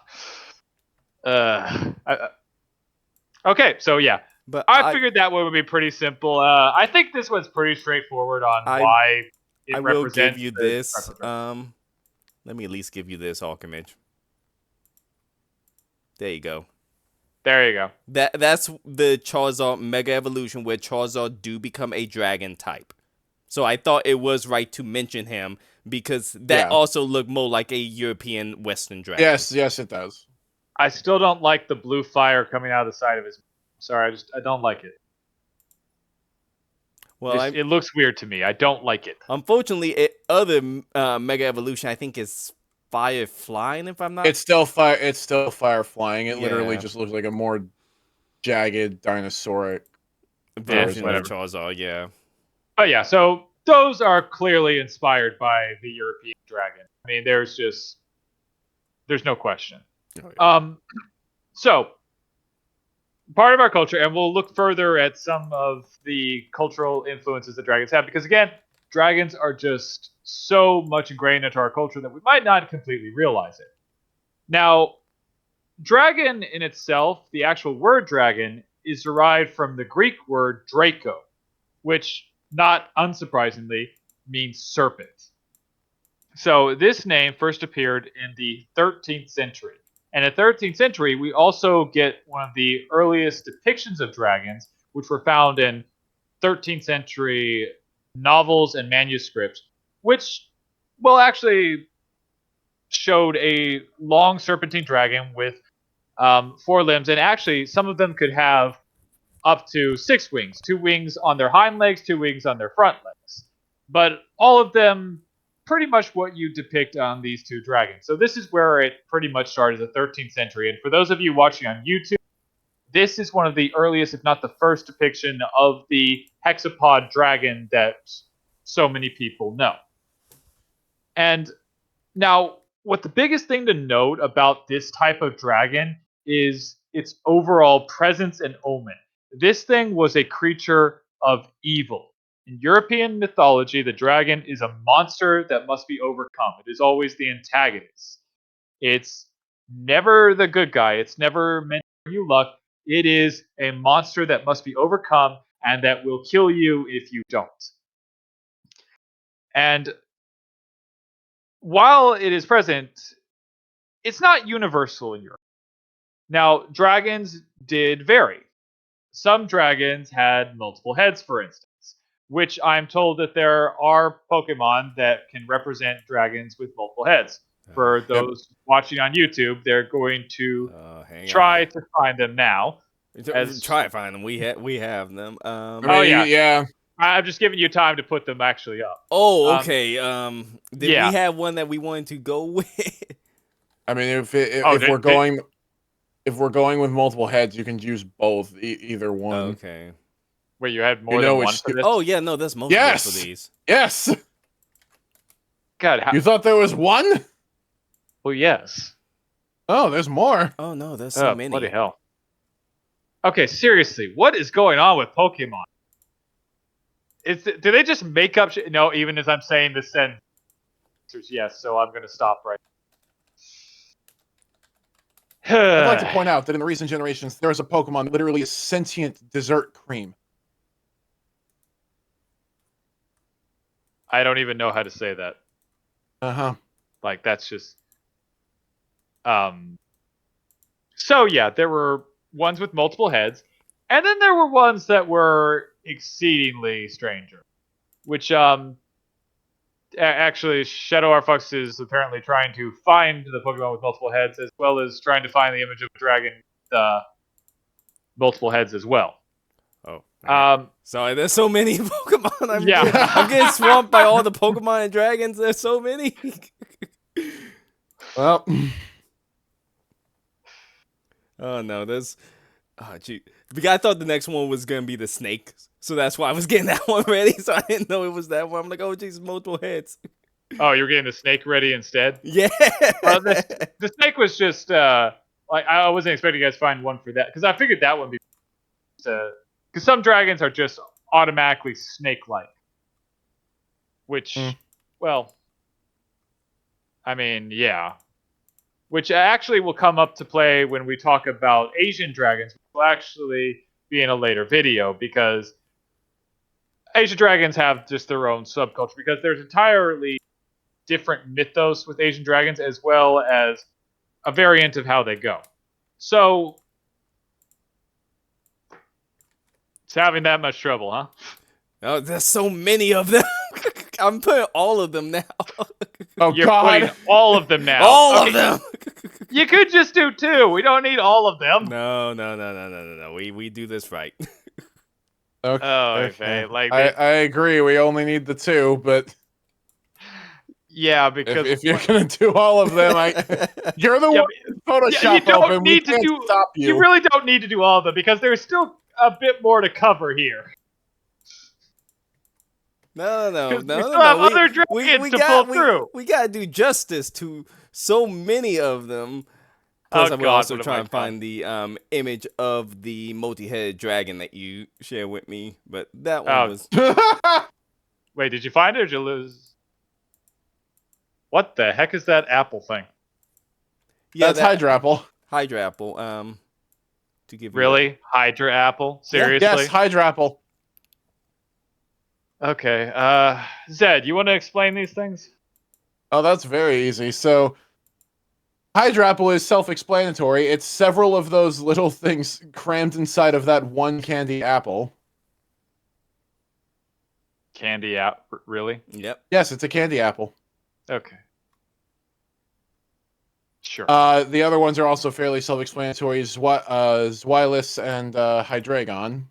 Okay, so yeah. But I figured that one would be pretty simple. I think this one's pretty straightforward on why it represents... I will give you this. Let me at least give you this, Alchemist. There you go. There you go. That's the Charizard Mega Evolution where Charizard do become a dragon type. So I thought it was right to mention him because that also looked more like a European Western dragon. Yes, it does. I still don't like the blue fire coming out of the side of his... Sorry, I don't like it. Well, It looks weird to me. I don't like it. unfortunately, other Mega Evolution, I think, is fire flying. If I'm not, It's still fire. It's still fire flying. It literally Yeah. just looks like a more jagged dinosauric version of whatever. Charizard. Yeah. But yeah, so those are clearly inspired by the European dragon. I mean, there's no question. Oh, yeah. So part of our culture, and we'll look further at some of the cultural influences that dragons have, because again, dragons are just so much ingrained into our culture that we might not completely realize it. Now, dragon in itself, the actual word dragon, is derived from the Greek word Draco, which, not unsurprisingly, means serpent. So this name first appeared in the 13th century. And in the 13th century, we also get one of the earliest depictions of dragons, which were found in 13th century novels and manuscripts, which, well, actually showed a long serpentine dragon with 4 limbs. And actually, some of them could have up to 6 wings, 2 wings on their hind legs, 2 wings on their front legs. But all of them pretty much what you depict on these 2 dragons. So this is where it pretty much started, the 13th century. And for those of you watching on YouTube, this is one of the earliest, if not the first depiction of the hexapod dragon that so many people know. And now, what the biggest thing to note about this type of dragon is its overall presence and omen. This thing was a creature of evil. In European mythology, the dragon is a monster that must be overcome. It is always the antagonist. It's never the good guy. It's never meant to bring you luck. It is a monster that must be overcome and that will kill you if you don't. And while it is present, it's not universal in Europe. Now, dragons did vary. Some dragons had multiple heads, for instance, which I'm told that there are Pokemon that can represent dragons with multiple heads. For those watching on YouTube, they're going to try to find them now. Try to find them. We have them. Oh yeah. I'm just giving you time to put them actually up. Oh, okay. Did yeah. we have one that we wanted to go with? I mean, if we're going with multiple heads, you can use both, either one. Okay. Wait, you had more than one for this? Oh yeah, no, that's most for these. Yes. God, you thought there was one? Well, yes. Oh, there's more. Oh no, there's so many. Bloody hell. Okay, seriously, what is going on with Pokemon? Do they just make up shit? No, even as I'm saying this sentence, yes, so I'm going to stop right now. I'd like to point out that in the recent generations, there is a Pokemon literally a sentient dessert cream. I don't even know how to say that. Uh-huh. Like, that's just... So, yeah, there were ones with multiple heads, and then there were ones that were exceedingly stranger, which actually Shadow R Fox is apparently trying to find the Pokemon with multiple heads, as well as trying to find the image of a dragon with multiple heads as well. Oh, sorry, there's so many Pokemon. I'm getting swamped by all the Pokemon and dragons. There's so many. Well, oh no, there's. Oh, gee. Because I thought the next one was going to be the snake. So that's why I was getting that one ready. So I didn't know it was that one. I'm like, oh, geez, multiple heads. Oh, you were getting the snake ready instead? Yeah. The snake was just, like, I wasn't expecting you guys to find one for that. Because I figured that would be... Because some dragons are just automatically snake-like. Which, well... I mean, yeah. Which actually will come up to play when we talk about Asian dragons, which will actually be in a later video, because Asian dragons have just their own subculture, because there's entirely different mythos with Asian dragons, as well as a variant of how they go. So, it's having that much trouble, huh? Oh, there's so many of them. I'm putting all of them now. Oh, You're God. putting all of them now. All of them. You could just do 2. We don't need all of them. No. We do this right. Okay. Oh, Okay. like I agree. We only need the 2, but yeah, because if you're gonna do all of them, you're the yeah, one with yeah, you Photoshop don't open. We need to can't do. stop You you. really don't need to do all of them because there's still a bit more to cover here. No. Because we still have other dragons We to pull got through. we gotta do justice to so many of them. Oh Plus, I will God, also what have try I and done? find the image of the multi-headed dragon that you shared with me, but that one Oh, was wait, did you find it or did you lose? What the heck is that apple thing? yeah That's that Hydrapple. Hydra apple. To give you Really? Hydra apple? Yeah. Yes, Seriously? Hydrapple. Okay. Zed, you want to explain these things? Oh, that's very easy. So Hydrapple is self-explanatory. It's several of those little things crammed inside of that one candy apple. Candy app? Really? Yep. Yes, it's a candy apple. Okay. Sure. The other ones are also fairly self-explanatory. Zweilous and Hydreigon.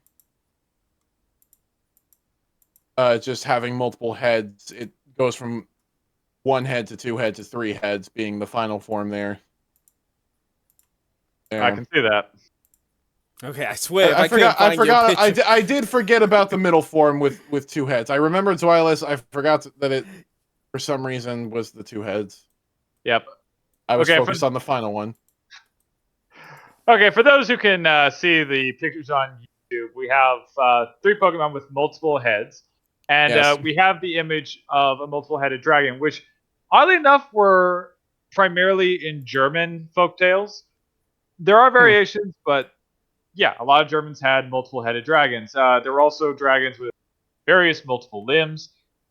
Just having multiple heads. It goes from 1 head to 2 head to 3 heads, being the final form there. I can see that. Okay, I swear if I I couldn't forgot. I find your forgot. picture. I did forget about the middle form with 2 heads. I remember Zweilous. I forgot that it, for some reason, was the 2 heads. Yep. I was Okay, focused on the final one. Okay, for those who can see the pictures on YouTube, we have 3 Pokemon with multiple heads, and Yes. we have the image of a multiple-headed dragon, which, oddly enough, were primarily in German folktales. There are variations, but yeah, a lot of Germans had multiple-headed dragons. There were also dragons with various multiple limbs,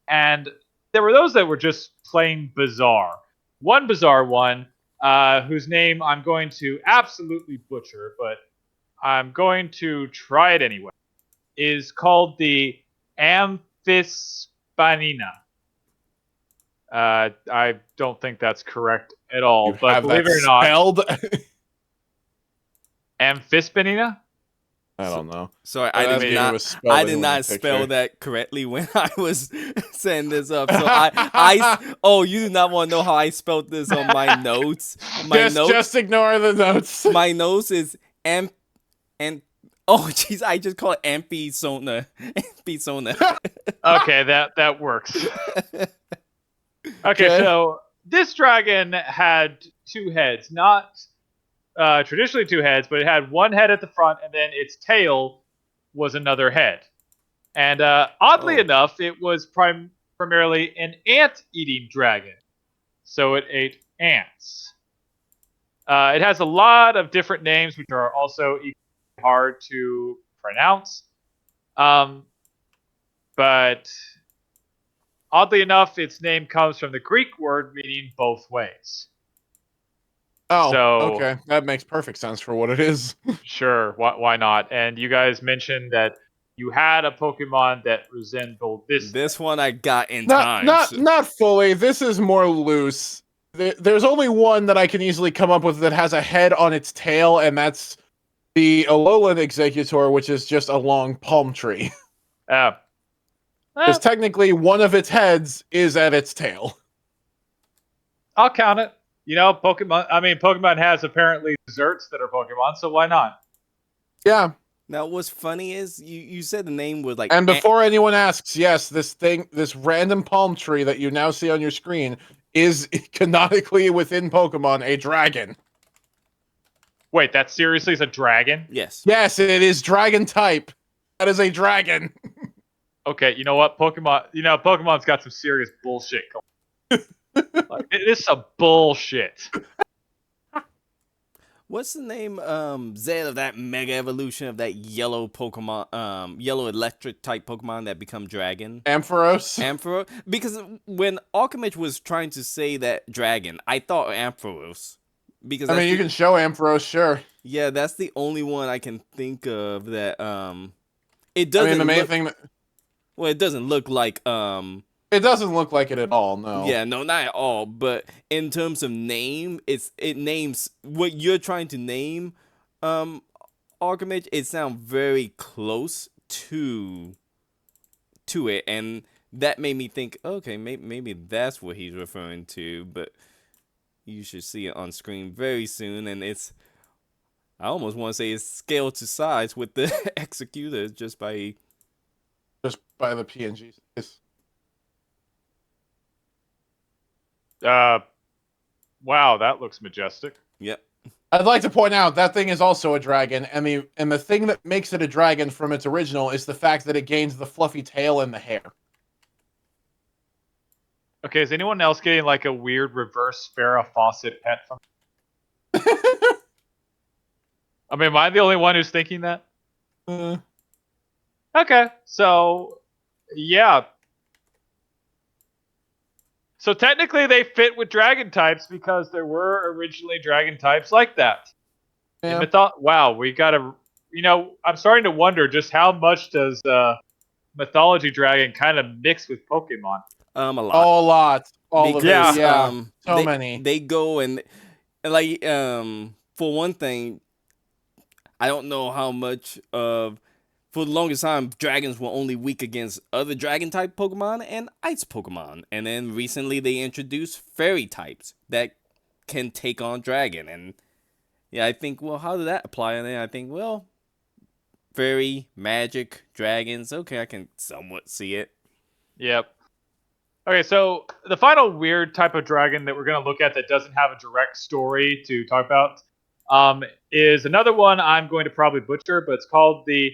and there were those that were just plain bizarre. One bizarre one, whose name I'm going to absolutely butcher, but I'm going to try it anyway, is called the Amphisbaenina. I don't think that's correct at all, You but have believe that it or not, spelled? Amphisbaenina? I don't know. Sorry, But I as did if it not. was spelled I in did the not picture. spell that correctly when I was setting this up. So oh, you do not want to know how I spelled this on my notes. Just ignore the notes. My notes is and oh jeez, I just call it Amphisona. Amphisona. Okay, that works. Okay, so this dragon had 2 heads, not traditionally 2 heads, but it had 1 head at the front, and then its tail was another head. And oddly Oh. enough, it was primarily an ant-eating dragon, so it ate ants. It has a lot of different names, which are also equally hard to pronounce. But oddly enough, its name comes from the Greek word meaning both ways. Oh, So, okay. That makes perfect sense for what it is. sure, why not? And you guys mentioned that you had a Pokemon that resembled this. This one I got in Not time. not not fully. This is more loose. There's only one that I can easily come up with that has a head on its tail, and that's the Alolan Executor, which is just a long palm tree. Well, Because technically, one of its heads is at its tail. I'll count it. You know, Pokemon has apparently desserts that are Pokemon, so why not? Yeah. Now, what's funny is you said the name was like. And before anyone asks, yes, this random palm tree that you now see on your screen is canonically within Pokemon a dragon. Wait, that seriously is a dragon? Yes. Yes, it is dragon type. That is a dragon. Okay, you know what? Pokemon's got some serious bullshit going on. Like, it is some bullshit. What's the name, Zed, of that mega evolution of that yellow Pokemon, yellow electric type Pokemon that become dragon? Ampharos. Ampharos? Because when Alchemist was trying to say that dragon, I thought Ampharos. Because I mean, you can show Ampharos, sure. Yeah, that's the only one I can think of that, it I doesn't mean, the main look, thing... well, it doesn't look like, It doesn't look like it at all, no. yeah, no, not at all. But in terms of name, it names what you're trying to name, Alchemist. It sounds very close to it, and that made me think, okay, maybe that's what he's referring to. But you should see it on screen very soon, and I almost want to say it's scale to size with the executor just by the PNGs. Yes. Wow, that looks majestic. Yep. I'd like to point out that thing is also a dragon, and the thing that makes it a dragon from its original is the fact that it gains the fluffy tail and the hair. Okay, is anyone else getting like a weird reverse Farrah Fawcett pet from? I mean, am I the only one who's thinking that? Okay, so yeah. So technically they fit with dragon types because there were originally dragon types like that. Yeah. Wow, we gotta, I'm starting to wonder just how much does mythology dragon kind of mix with Pokemon? A lot. Oh, a lot. All of it. Because, Yeah. So they, many. They go and like for one thing, I don't know how much of. For the longest time, dragons were only weak against other dragon-type Pokemon and ice Pokemon. And then recently they introduced fairy types that can take on dragon. And yeah, I think, well, how did that apply? And then I think, well, fairy, magic, dragons. Okay, I can somewhat see it. Yep. Okay, so the final weird type of dragon that we're going to look at that doesn't have a direct story to talk about is another one I'm going to probably butcher, but it's called the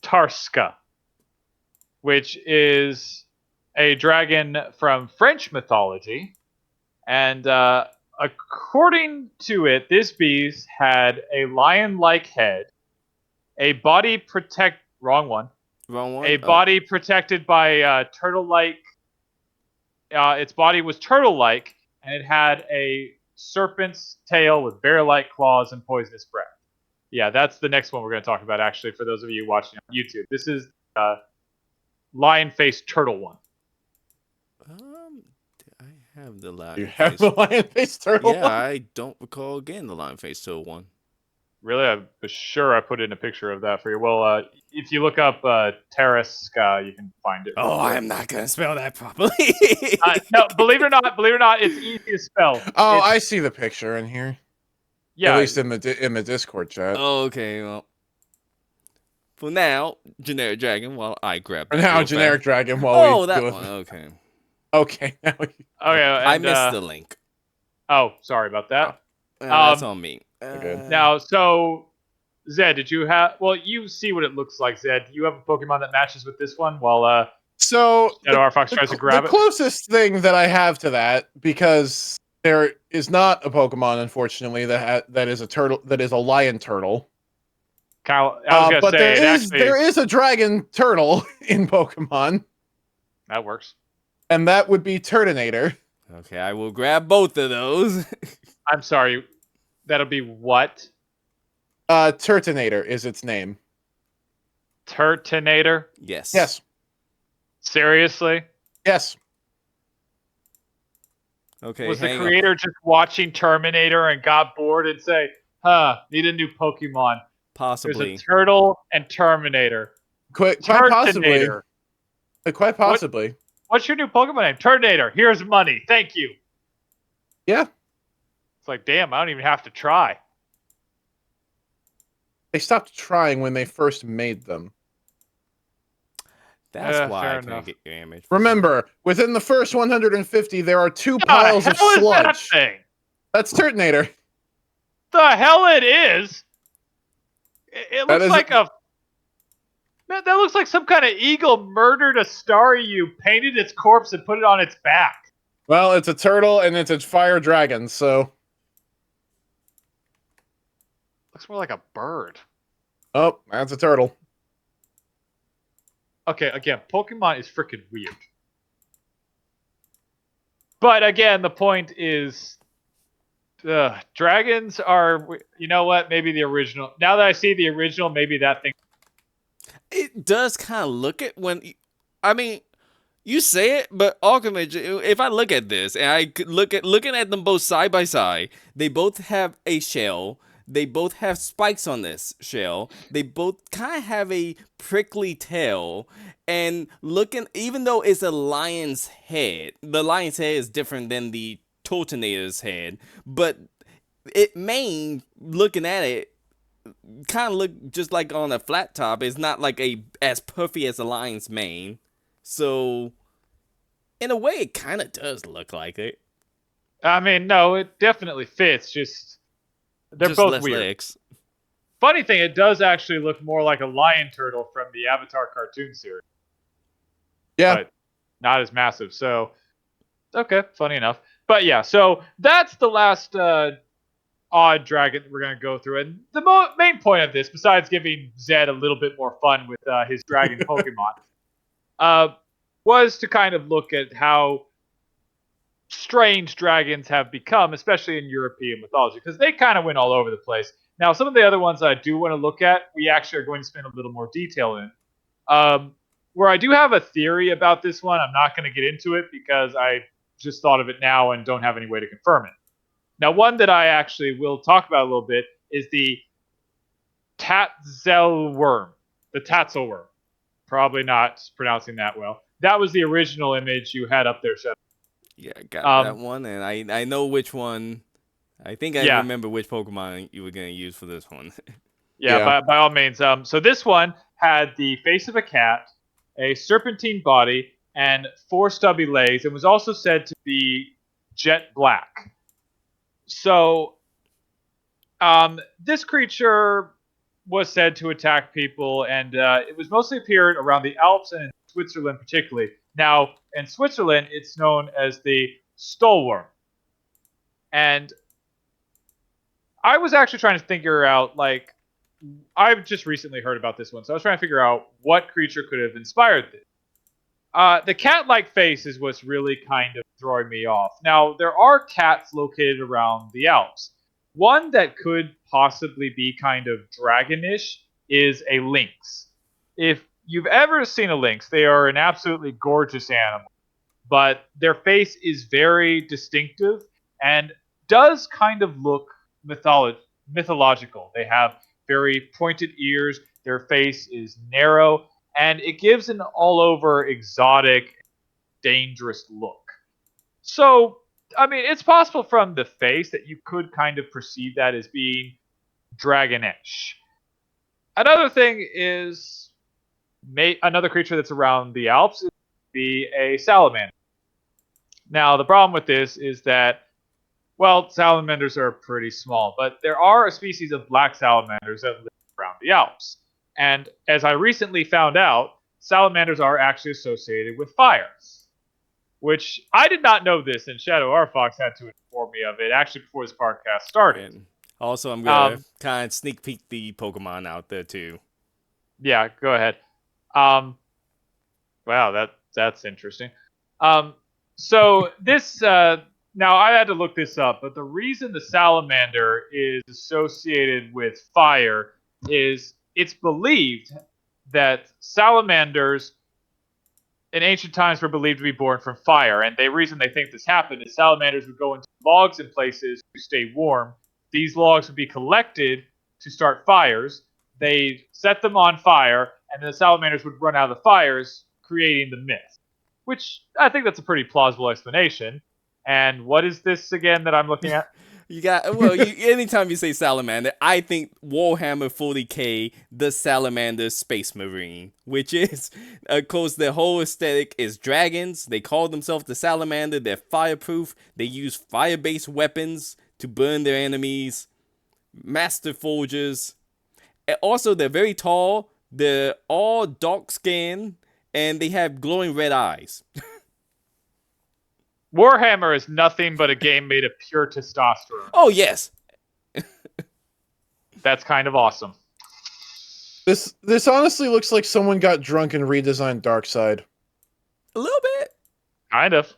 Tarska, which is a dragon from French mythology. And according to it, this beast had a lion-like head, a body wrong one. A body protected by turtle-like. Its body was turtle-like, and it had a serpent's tail with bear-like claws and poisonous breath. Yeah, that's the next one we're going to talk about, actually, for those of you watching on YouTube. This is lion-faced turtle one. I have the lion. You have the lion-faced turtle Yeah, one? I don't recall getting the lion-faced turtle one. Really? I'm sure I put in a picture of that for you. Well, if you look up Tarska, you can find it. Oh, I'm not going to spell that properly. No, believe it or not, it's easy to spell. Oh, I see the picture in here. Yeah. At least in the Discord chat. Oh, okay, well. For now, generic dragon while I grab For now, generic dragon while we that do it. one, okay. Okay, now we... Okay, I missed the link. Oh, sorry about that. That's on me. Now, so Zed, did you have? Well, you see what it looks like, Zed. Do you have a Pokemon that matches with this one? While so Shadow Fox tries to grab the it. closest thing that I have to that, because there is not a Pokemon, unfortunately, that is a turtle, that is a lion turtle. Kyle, I was gonna say there is a dragon turtle in Pokemon. That works. And that would be Turtonator. Okay, I will grab both of those. I'm sorry. That'll be what? Turtonator is its name. Turtonator? Yes. Yes. Seriously? Yes. Okay. Was the creator just watching Terminator and got bored and say, need a new Pokemon? Possibly. There's a turtle and Terminator. Quite possibly. Quite possibly. What's your new Pokemon name? Terminator. Here's money. Thank you. Yeah. It's like, damn, I don't even have to try. They stopped trying when they first made them. That's why I couldn't enough. get your image. Remember, within the first 150, there are two piles of sludge. sludge. Is that thing? That's Turtonator. The hell it is? It looks like a... Man, that looks like some kind of eagle murdered a Staryu, painted its corpse, and put it on its back. Well, it's a turtle, and it's a fire dragon, so... Looks more like a bird. Oh, that's a turtle. Okay, again, Pokemon is freaking weird. But again, the point is... dragons are... You know what? Maybe the original... Now that I see the original, maybe that thing... It does kind of look at when... I mean... You say it, but Alchemist, if I look at this and I looking at them both side by side, they both have a shell. They both have spikes on this shell. They both kind of have a prickly tail. And looking, even though it's a lion's head, the lion's head is different than the Totinator's head. But mane, looking at it, kind of look just like on a flat top. It's not like as puffy as a lion's mane. So, in a way, it kind of does look like it. I mean, no, it definitely fits. Just they're Just both less weird. legs. Funny thing, it does actually look more like a lion turtle from the Avatar cartoon series. Yeah. But not as massive. So, okay, funny enough. But yeah, so that's the last odd dragon that we're going to go through. And the main point of this, besides giving Zed a little bit more fun with his dragon Pokemon, was to kind of look at how strange dragons have become, especially in European mythology, because they kind of went all over the place. Now, some of the other ones I do want to look at, we actually are going to spend a little more detail in. Where I do have a theory about this one, I'm not going to get into it because I just thought of it now and don't have any way to confirm it. Now, one that I actually will talk about a little bit is the Tatzelworm. The Tatzelworm. Probably not pronouncing that well. That was the original image you had up there, Shadow. Yeah, I got that one, and I know which one. I think I Yeah. remember which Pokemon you were going to use for this one. Yeah. By all means. So this one had the face of a cat, a serpentine body, and 4 stubby legs. It was also said to be jet black. So this creature was said to attack people, and it was mostly appeared around the Alps and in Switzerland particularly. Now, in Switzerland, it's known as the Stolworm. And I was actually trying to figure out, like, I've just recently heard about this one, so I was trying to figure out what creature could have inspired this. The cat-like face is what's really kind of throwing me off. Now, there are cats located around the Alps. One that could possibly be kind of dragonish is a lynx. If you've ever seen a lynx, they are an absolutely gorgeous animal, but their face is very distinctive and does kind of look mythological. They have very pointed ears, their face is narrow, and it gives an all-over exotic, dangerous look. So, I mean, it's possible from the face that you could kind of perceive that as being dragonish. Another thing is another creature that's around the Alps would be a salamander. Now, the problem with this is that, well, salamanders are pretty small, but there are a species of black salamanders that live around the Alps. And as I recently found out, salamanders are actually associated with fire. Which I did not know this, and Shadow R Fox had to inform me of it actually before this podcast started. And also, I'm going to kind of sneak peek the Pokemon out there, too. Yeah, go ahead. Wow, that's interesting. So this, now I had to look this up, but the reason the salamander is associated with fire is it's believed that salamanders in ancient times were believed to be born from fire, and the reason they think this happened is salamanders would go into logs in places to stay warm. These logs would be collected to start fires. They set them on fire, and then the salamanders would run out of the fires, creating the myth. Which I think that's a pretty plausible explanation. And what is this again that I'm looking at? Anytime you say salamander, I think Warhammer 40k, the Salamander Space Marine, which is, of course, their whole aesthetic is dragons. They call themselves the Salamander. They're fireproof. They use fire-based weapons to burn their enemies. Master forgers. And also, they're very tall. They're all dark skin, and they have glowing red eyes. Warhammer is nothing but a game made of pure testosterone. Oh, yes. That's kind of awesome. This honestly looks like someone got drunk and redesigned Darkseid. A little bit. Kind of.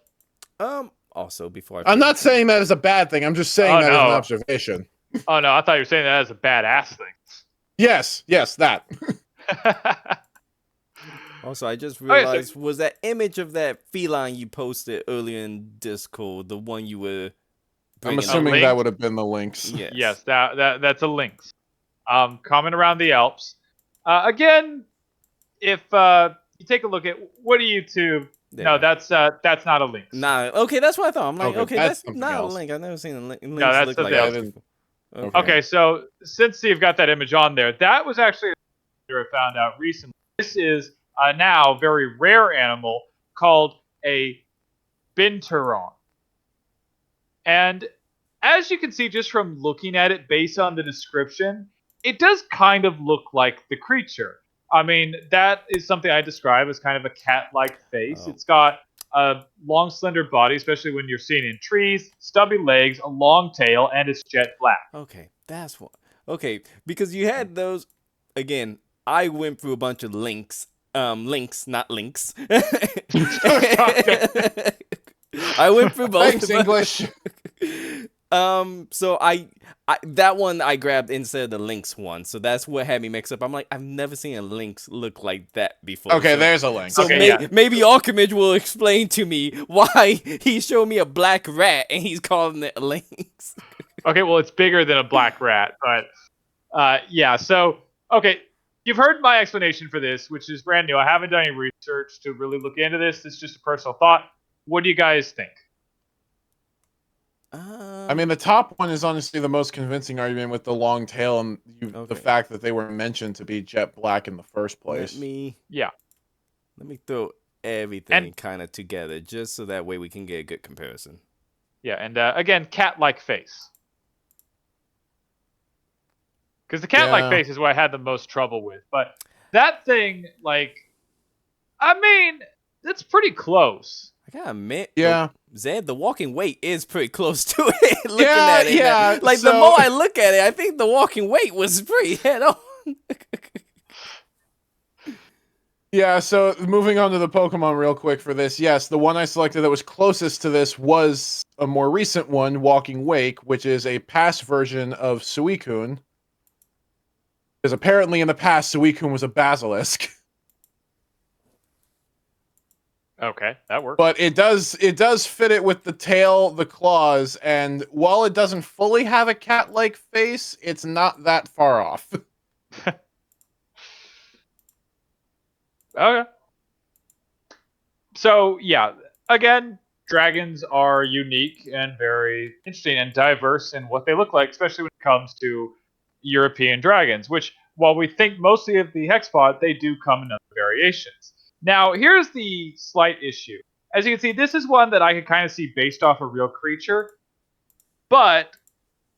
Also, before I'm not saying that as a bad thing. I'm just saying that as an observation. Oh, no, I thought you were saying that as a badass thing. Yes, that. Also, I just realized, was that image of that feline you posted earlier in Discord the one you were I'm bringing assuming lynx? that would have been the lynx. Yes, that's a lynx. Common around the Alps. Again, if you take a look at what do you two? There No, you go. that's not a lynx. Nah, okay, that's what I thought. I'm like, Okay, okay, that's that's something not a else. link. I've never seen a link. No, Links that's look the like thing. that Yeah, before. okay. Okay, so since you've got that image on there, that was actually I found out recently. This is a now very rare animal called a binturong. And as you can see just from looking at it based on the description, it does kind of look like the creature. I mean, that is something I describe as kind of a cat-like face. Oh. It's got a long, slender body, especially when you're seeing in trees, stubby legs, a long tail, and it's jet black. Okay, that's what. Okay, because you had those. Again, I went through a bunch of links. Links, not links. I went through both. Thanks, English. So I that one I grabbed instead of the Lynx one, so that's what had me mixed up. I'm like, I've never seen a Lynx look like that before. Okay, so, there's a lynx. So Okay, yeah. maybe Archimage will explain to me why he showed me a black rat and he's calling it a Lynx. Okay, well, it's bigger than a black rat, but yeah. So, okay, you've heard my explanation for this, which is brand new. I haven't done any research to really look into this. It's just a personal thought. What do you guys think? I mean, the top one is honestly the most convincing argument with the long tail and the Okay. fact that they were mentioned to be jet black in the first place. let me throw everything kind of together just so that way we can get a good comparison. Yeah, and again, cat-like face. Because the cat-like face is what I had the most trouble with. But that thing, like, I mean, it's pretty close. I gotta admit, Yeah. Zed, the walking weight is pretty close to it. Looking Yeah, at it, yeah, like the so- more I look at it, I think the walking weight was pretty head on. Yeah, so moving on to the Pokemon real quick for this. Yes, the one I selected that was closest to this was a more recent one, Walking Wake, which is a past version of Suicune. Because apparently in the past, Suicune was a basilisk. Okay, that works. But it does fit it with the tail, the claws, and while it doesn't fully have a cat-like face, it's not that far off. Okay. So, yeah, again, dragons are unique and very interesting and diverse in what they look like, especially when it comes to European dragons, which, while we think mostly of the hexpod, they do come in other variations. Now, here's the slight issue. As you can see, this is one that I could kind of see based off a real creature, but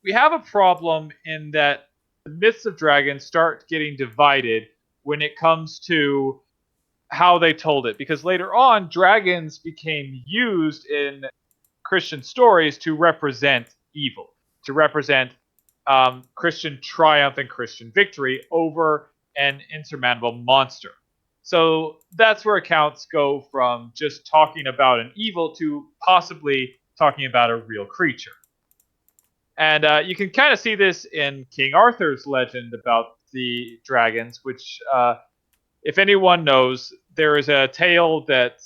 we have a problem in that the myths of dragons start getting divided when it comes to how they told it, because later on dragons became used in Christian stories to represent evil, to represent Christian triumph and Christian victory over an insurmountable monster. So that's where accounts go from just talking about an evil to possibly talking about a real creature. And you can kind of see this in King Arthur's legend about the dragons, which if anyone knows, there is a tale that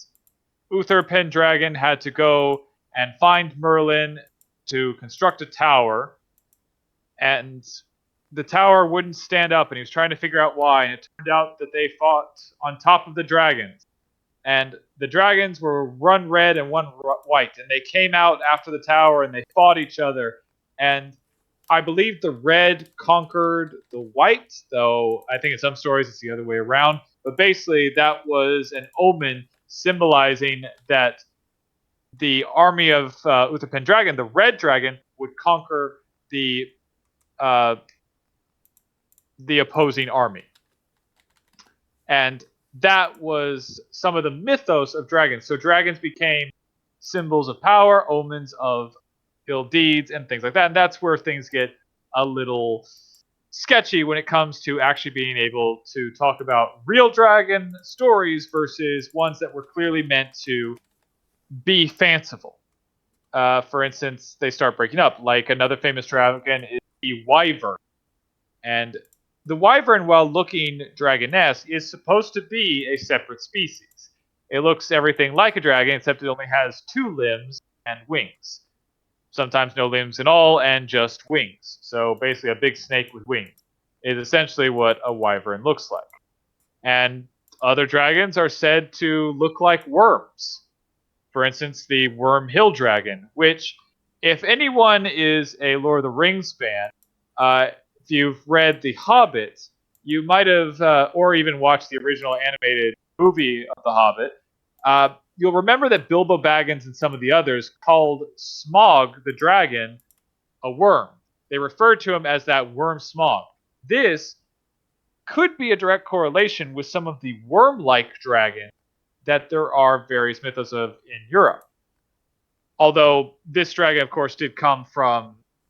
Uther Pendragon had to go and find Merlin to construct a tower, and the tower wouldn't stand up, and he was trying to figure out why, and it turned out that they fought on top of the dragons. And the dragons were one red and one white, and they came out after the tower, and they fought each other, and I believe the red conquered the white, though I think in some stories it's the other way around. But basically, that was an omen symbolizing that the army of Uther Pendragon, the red dragon, would conquer the opposing army. And that was some of the mythos of dragons. So dragons became symbols of power, omens of ill deeds, and things like that. And that's where things get a little sketchy when it comes to actually being able to talk about real dragon stories versus ones that were clearly meant to be fanciful. For instance, they start breaking up. Like another famous dragon is the wyvern. And the wyvern, while looking dragonesque, is supposed to be a separate species. It looks everything like a dragon, except it only has 2 limbs and wings. sometimes no limbs at all, and just wings. So basically, a big snake with wings is essentially what a wyvern looks like. And other dragons are said to look like worms. For instance, the Worm Hill Dragon, which, if anyone is a Lord of the Rings fan, if you've read The Hobbit, you might have, or even watched the original animated movie of The Hobbit, you'll remember that Bilbo Baggins and some of the others called Smaug the dragon a worm. They referred to him as that worm Smaug. This could be a direct correlation with some of the worm-like dragons that there are various mythos of in Europe. Although this dragon, of course,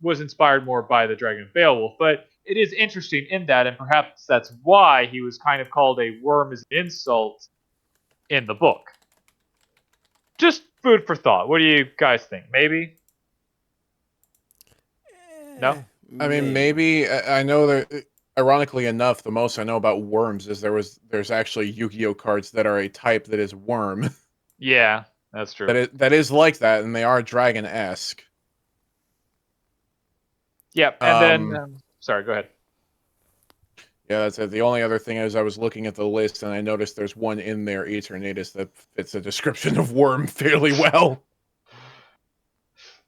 was inspired more by the dragon of Beowulf, but it is interesting in that, and perhaps that's why he was kind of called a worm as an insult in the book. Just food for thought. What do you guys think? Maybe? No? I mean, maybe I know that. Ironically enough, the most I know about worms is there's actually Yu-Gi-Oh cards that are a type that is worm. Yeah, that's true. That is like that, and they are dragon-esque. Yep, and then sorry, go ahead. Yeah, that's it. The only other thing is I was looking at the list and I noticed there's one in there, Eternatus, that fits the description of worm fairly well.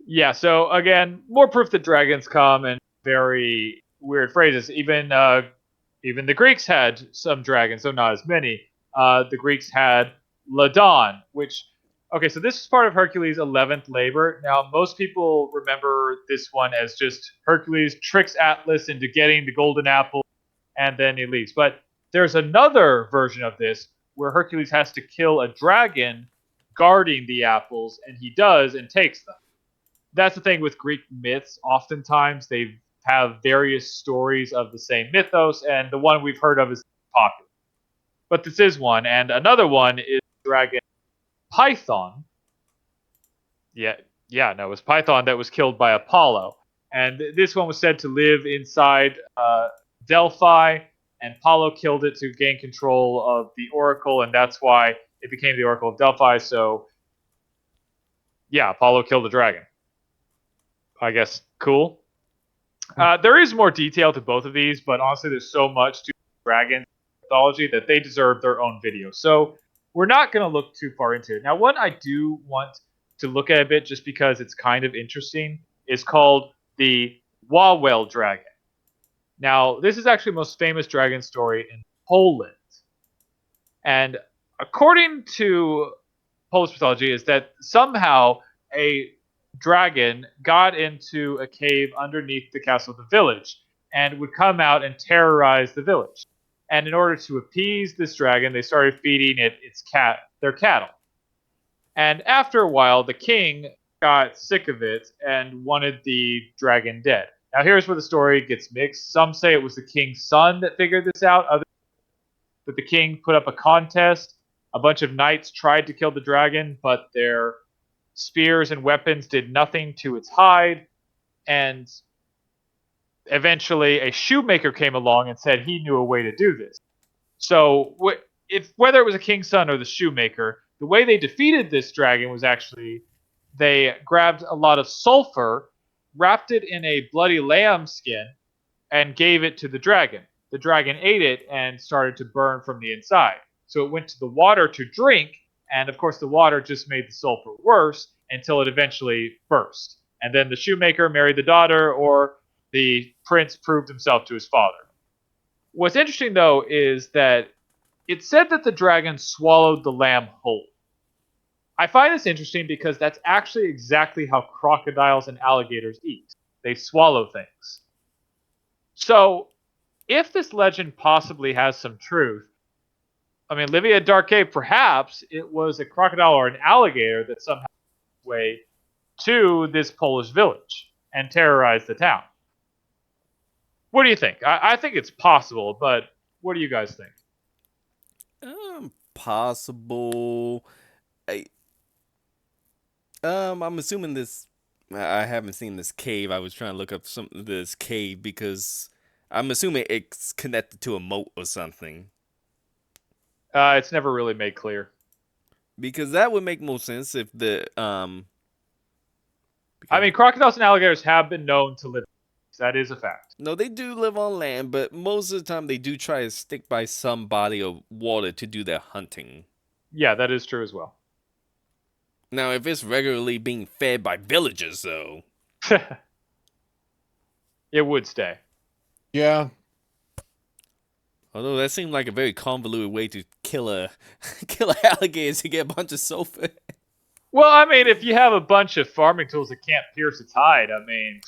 Yeah, so again, more proof that dragons come in very weird phrases. Even the Greeks had some dragons, though not as many. The Greeks had Ladon, which okay, so this is part of Hercules' 11th labor. Now, most people remember this one as just Hercules tricks Atlas into getting the golden apple, and then he leaves. But there's another version of this where Hercules has to kill a dragon guarding the apples, and he does and takes them. That's the thing with Greek myths. Oftentimes they have various stories of the same mythos, and the one we've heard of is popular. But this is one, and another one is dragon Python. No, it was Python that was killed by Apollo, and this one was said to live inside Delphi, and Apollo killed it to gain control of the Oracle, and that's why it became the Oracle of Delphi. So, yeah, Apollo killed the dragon. I guess cool. There is more detail to both of these, but honestly, there's so much to dragon mythology that they deserve their own video. So we're not going to look too far into it. Now, what I do want to look at a bit, just because it's kind of interesting, is called the Wawel dragon. Now, this is actually the most famous dragon story in Poland. And according to Polish mythology, is that somehow a dragon got into a cave underneath the castle of the village and would come out and terrorize the village. And in order to appease this dragon, they started feeding it their cattle. And after a while, the king got sick of it and wanted the dragon dead. Now, here's where the story gets mixed. Some say it was the king's son that figured this out. Others that the king put up a contest. A bunch of knights tried to kill the dragon, but their spears and weapons did nothing to its hide. And eventually, a shoemaker came along and said he knew a way to do this. So, whether it was a king's son or the shoemaker, the way they defeated this dragon was actually they grabbed a lot of sulfur, wrapped it in a bloody lamb skin, and gave it to the dragon. The dragon ate it and started to burn from the inside. So it went to the water to drink, and of course the water just made the sulfur worse until it eventually burst. And then the shoemaker married the daughter, or the prince proved himself to his father. What's interesting, though, is that it's said that the dragon swallowed the lamb whole. I find this interesting because that's actually exactly how crocodiles and alligators eat. They swallow things. So, if this legend possibly has some truth, I mean, Livia Dark Cave, perhaps it was a crocodile or an alligator that somehow made its way to this Polish village and terrorized the town. What do you think? I think it's possible, but what do you guys think? Possible. I'm assuming this. I haven't seen this cave. I was trying to look up this cave because I'm assuming it's connected to a moat or something. It's never really made clear. Because that would make more sense if I mean, crocodiles and alligators have been known to live. That is a fact. No, they do live on land, but most of the time they do try to stick by some body of water to do their hunting. Yeah, that is true as well. Now, if it's regularly being fed by villagers, though, it would stay. Yeah. although that seemed like a very convoluted way to kill a alligator to get a bunch of sulfur. Well, I mean, if you have a bunch of farming tools that can't pierce its hide, I mean...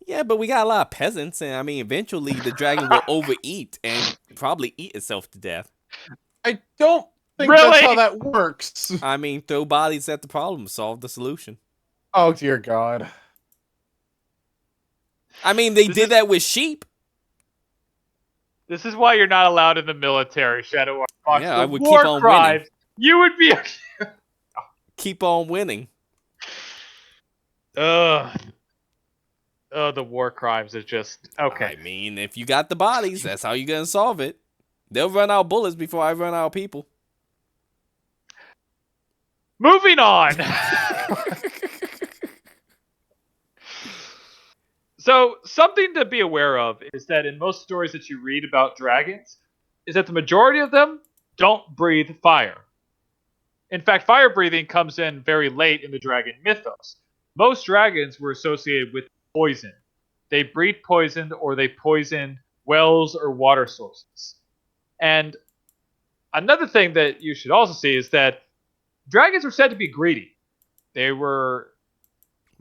Yeah, but we got a lot of peasants, and I mean, eventually the dragon will overeat and probably eat itself to death. I don't think Really? that's how that works. I mean, throw bodies at the problem, solve the solution. Oh, dear God. I mean, they did that with sheep. This is why you're not allowed in the military, Shadow Fox. Yeah, I would war keep on crimes, winning. You would be... Keep on winning. Ugh. Oh, the war crimes is just... Okay. I mean, if you got the bodies, that's how you're going to solve it. They'll run out of bullets before I run out of people. Moving on! So, something to be aware of is that in most stories that you read about dragons, is that the majority of them don't breathe fire. In fact, fire breathing comes in very late in the dragon mythos. Most dragons were associated with poison. They breathe poison or they poison wells or water sources. And another thing that you should also see is that dragons were said to be greedy. They were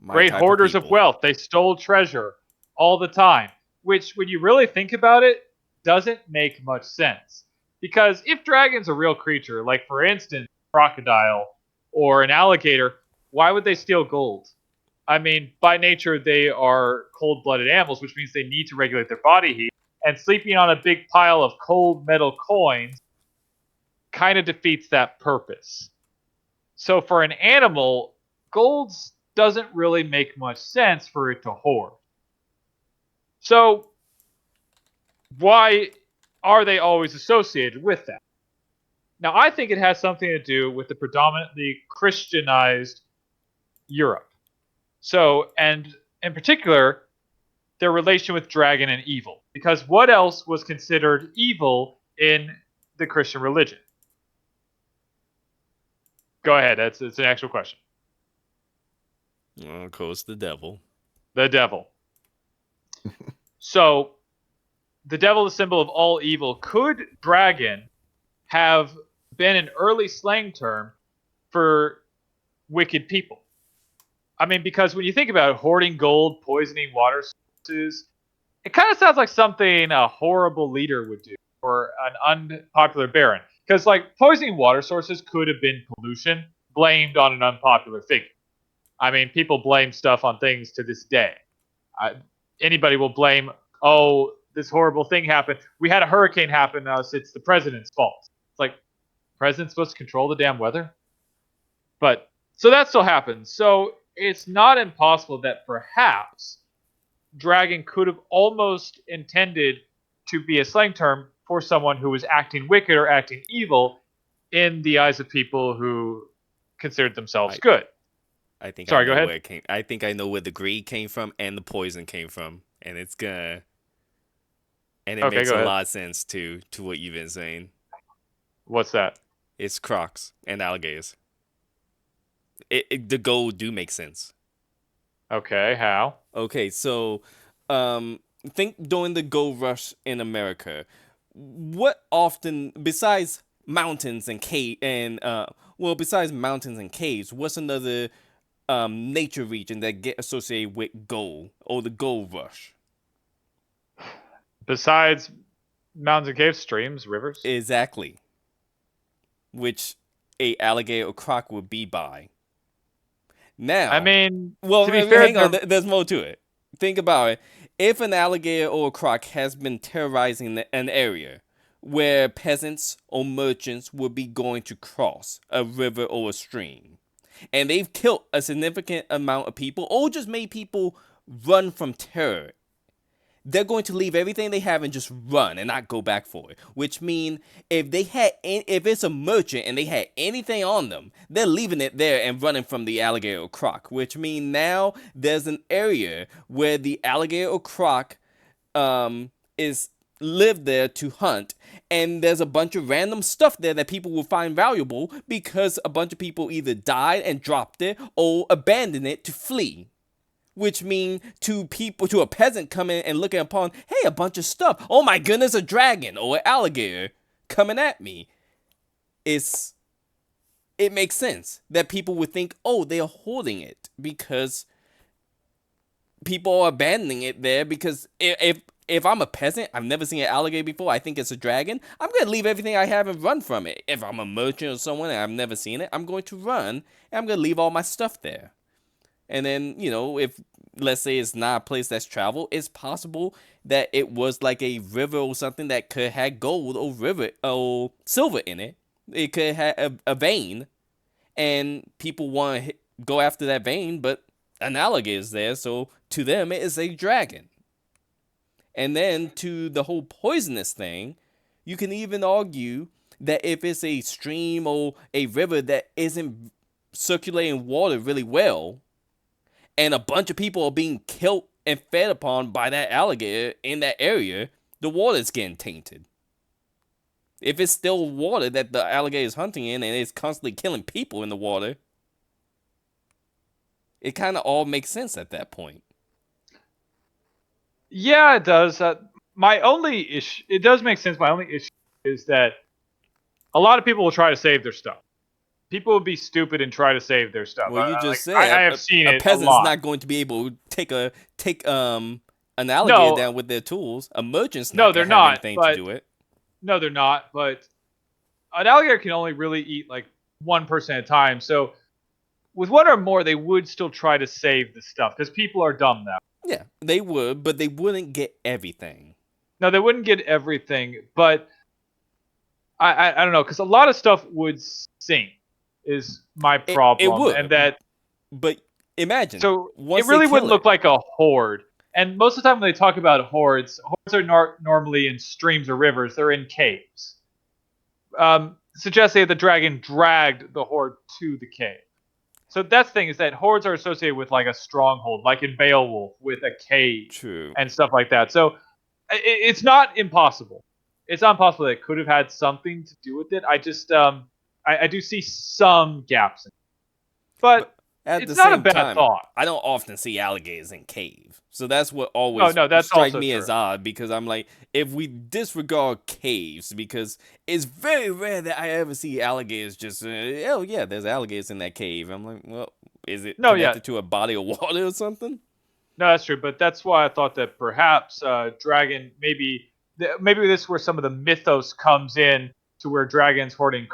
great hoarders of wealth. They stole treasure all the time, which, when you really think about it, doesn't make much sense. Because if dragons are a real creature, like for instance, a crocodile or an alligator, why would they steal gold? I mean, by nature, they are cold-blooded animals, which means they need to regulate their body heat. And sleeping on a big pile of cold metal coins kind of defeats that purpose. So for an animal, gold doesn't really make much sense for it to hoard. So why are they always associated with that? Now, I think it has something to do with the predominantly Christianized Europe. So, and in particular, their relation with dragon and evil. Because what else was considered evil in the Christian religion? Go ahead, it's an actual question. Well, of course, the devil. The devil. So, the devil, the symbol of all evil. Could dragon have been an early slang term for wicked people? I mean, because when you think about it, hoarding gold, poisoning water sources, it kind of sounds like something a horrible leader would do, or an unpopular baron. Because, like, poisoning water sources could have been pollution blamed on an unpopular figure. I mean, people blame stuff on things to this day. Anybody will blame, oh, this horrible thing happened. We had a hurricane happen to us. It's the president's fault. It's like, president's supposed to control the damn weather? But, so that still happens. So, it's not impossible that perhaps dragon could have almost intended to be a slang term for someone who was acting wicked or acting evil in the eyes of people who considered themselves good. I think Sorry, I know go ahead. where it came. I think I know where the greed came from and the poison came from, and it Okay, makes go a ahead. lot of sense to what you've been saying. What's that? It's crocs and alligators. The gold do make sense. Okay, how? Okay, so think during the gold rush in America, what often besides mountains and besides mountains and caves, what's another nature region that get associated with gold or the gold rush? Besides mountains and caves, streams, rivers? Exactly. Which a alligator or croc would be by. Now, I mean, well, to be fair, hang on. There's more to it. Think about it. If an alligator or a croc has been terrorizing an area where peasants or merchants would be going to cross a river or a stream, and they've killed a significant amount of people or just made people run from terror, they're going to leave everything they have and just run and not go back for it. Which mean if it's a merchant and they had anything on them, they're leaving it there and running from the alligator or croc. Which mean now there's an area where the alligator or croc is live there to hunt, and there's a bunch of random stuff there that people will find valuable because a bunch of people either died and dropped it or abandoned it to flee. Which mean to a peasant coming and looking upon, hey, a bunch of stuff. Oh my goodness, a dragon or an alligator coming at me. It makes sense that people would think, oh, they are hoarding it because people are abandoning it there. Because if I'm a peasant, I've never seen an alligator before, I think it's a dragon, I'm going to leave everything I have and run from it. If I'm a merchant or someone and I've never seen it, I'm going to run and I'm going to leave all my stuff there. And then, if, let's say it's not a place that's traveled, it's possible that it was like a river or something that could have gold or silver in it. It could have a vein, and people want to go after that vein, but an alligator is there, so to them it is a dragon. And then to the whole poisonous thing, you can even argue that if it's a stream or a river that isn't circulating water really well, and a bunch of people are being killed and fed upon by that alligator in that area, the water's getting tainted. If it's still water that the alligator is hunting in and it's constantly killing people in the water, it kind of all makes sense at that point. Yeah, it does. My only issue, it does make sense. My only issue is that a lot of people will try to save their stuff. People will be stupid and try to save their stuff. Well, you just said I have seen a it a peasant's lot. not going to be able to take an alligator down with their tools. A merchant's not going to have anything to do it. No, they're not. But an alligator can only really eat like one person at a time. So with one or more, they would still try to save the stuff because people are dumb now. Yeah, they would, but they wouldn't get everything. No, they wouldn't get everything, but I don't know, because a lot of stuff would sink is my problem. It would. And that, but imagine. So it really wouldn't look like a horde. And most of the time when they talk about hordes are normally in streams or rivers. They're in caves. Suggest that the dragon dragged the horde to the cave. So that's the thing, is that hordes are associated with like a stronghold, like in Beowulf with a cave. True. And stuff like that. So it's not impossible. It's not impossible that it could have had something to do with it. I just I do see some gaps in it. But it's not a bad thought. I don't often see alligators in cave. So that's what always strikes me as odd, because I'm like, if we disregard caves, because it's very rare that I ever see alligators just, oh yeah, there's alligators in that cave. I'm like, well, is it connected to a body of water or something? No, that's true. But that's why I thought that perhaps dragon, maybe this is where some of the mythos comes in, to where dragons hoarding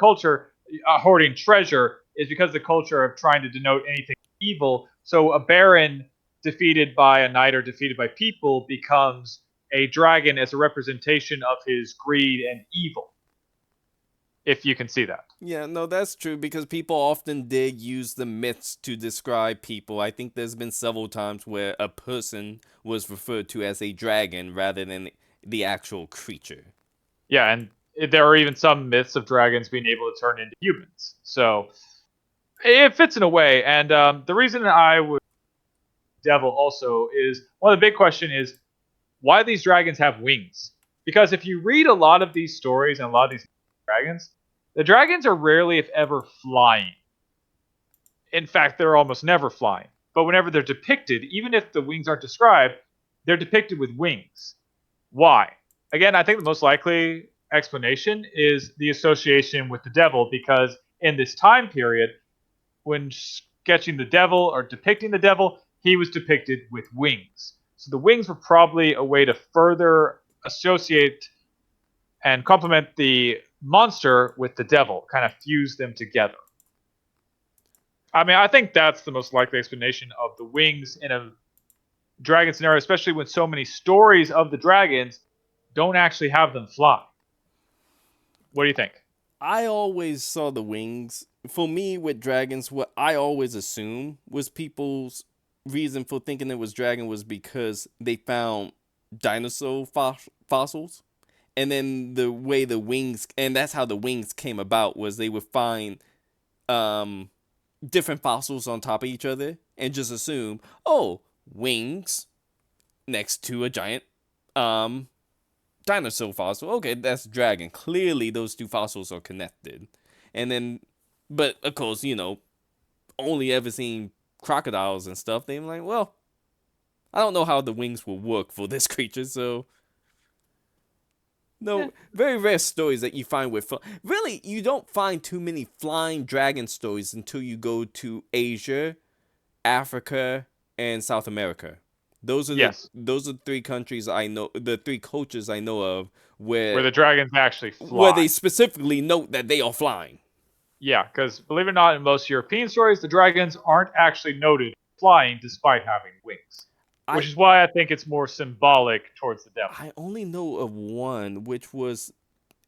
treasure is because the culture of trying to denote anything evil. So a baron defeated by a knight or defeated by people becomes a dragon as a representation of his greed and evil. If you can see that. Yeah, no, that's true, because people often did use the myths to describe people. I think there's been several times where a person was referred to as a dragon rather than the actual creature. Yeah, and there are even some myths of dragons being able to turn into humans. So it fits in a way. And the reason I would devil also is, one of the big question is, why do these dragons have wings? Because if you read a lot of these stories and a lot of these dragons, the dragons are rarely, if ever, flying. In fact, they're almost never flying. But whenever they're depicted, even if the wings aren't described, they're depicted with wings. Why? Again, I think the most likely explanation is the association with the devil, because in this time period, when sketching the devil or depicting the devil, he was depicted with wings. So the wings were probably a way to further associate and complement the monster with the devil, kind of fuse them together. I mean, I think that's the most likely explanation of the wings in a dragon scenario, especially when so many stories of the dragons don't actually have them fly. What do you think? I always saw the wings. For me, with dragons, what I always assumed was people's reason for thinking it was dragon was because they found dinosaur fossils. And then the way the wings, and that's how the wings came about, was they would find different fossils on top of each other and just assume, oh, wings next to a giant dinosaur fossil. Okay, that's dragon. Clearly, those two fossils are connected. And then, but of course, only ever seen crocodiles and stuff. They're like, well, I don't know how the wings will work for this creature, so. No, very rare stories that you find with. Really, you don't find too many flying dragon stories until you go to Asia, Africa, and South America. Those are the three countries I know, the three cultures I know of where the dragons actually fly. Where they specifically note that they are flying. Yeah, because believe it or not, in most European stories, the dragons aren't actually noted flying despite having wings. Which is why I think it's more symbolic towards the devil. I only know of one, which was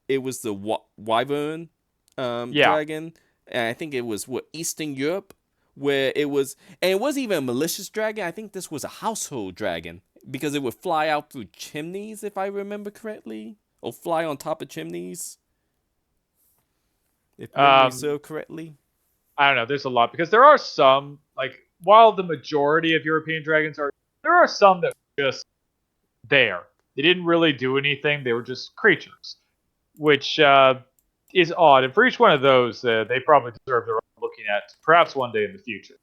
the wyvern dragon, and I think it was Eastern Europe, where it was, and it wasn't even a malicious dragon. I think this was a household dragon because it would fly out through chimneys, if I remember correctly, or fly on top of chimneys, if memory serves correctly. I don't know. There's a lot because there are some, like, while the majority of European dragons are. There are some that were just there. They didn't really do anything. They were just creatures, which is odd. And for each one of those, they probably deserve their own looking at, perhaps one day in the future.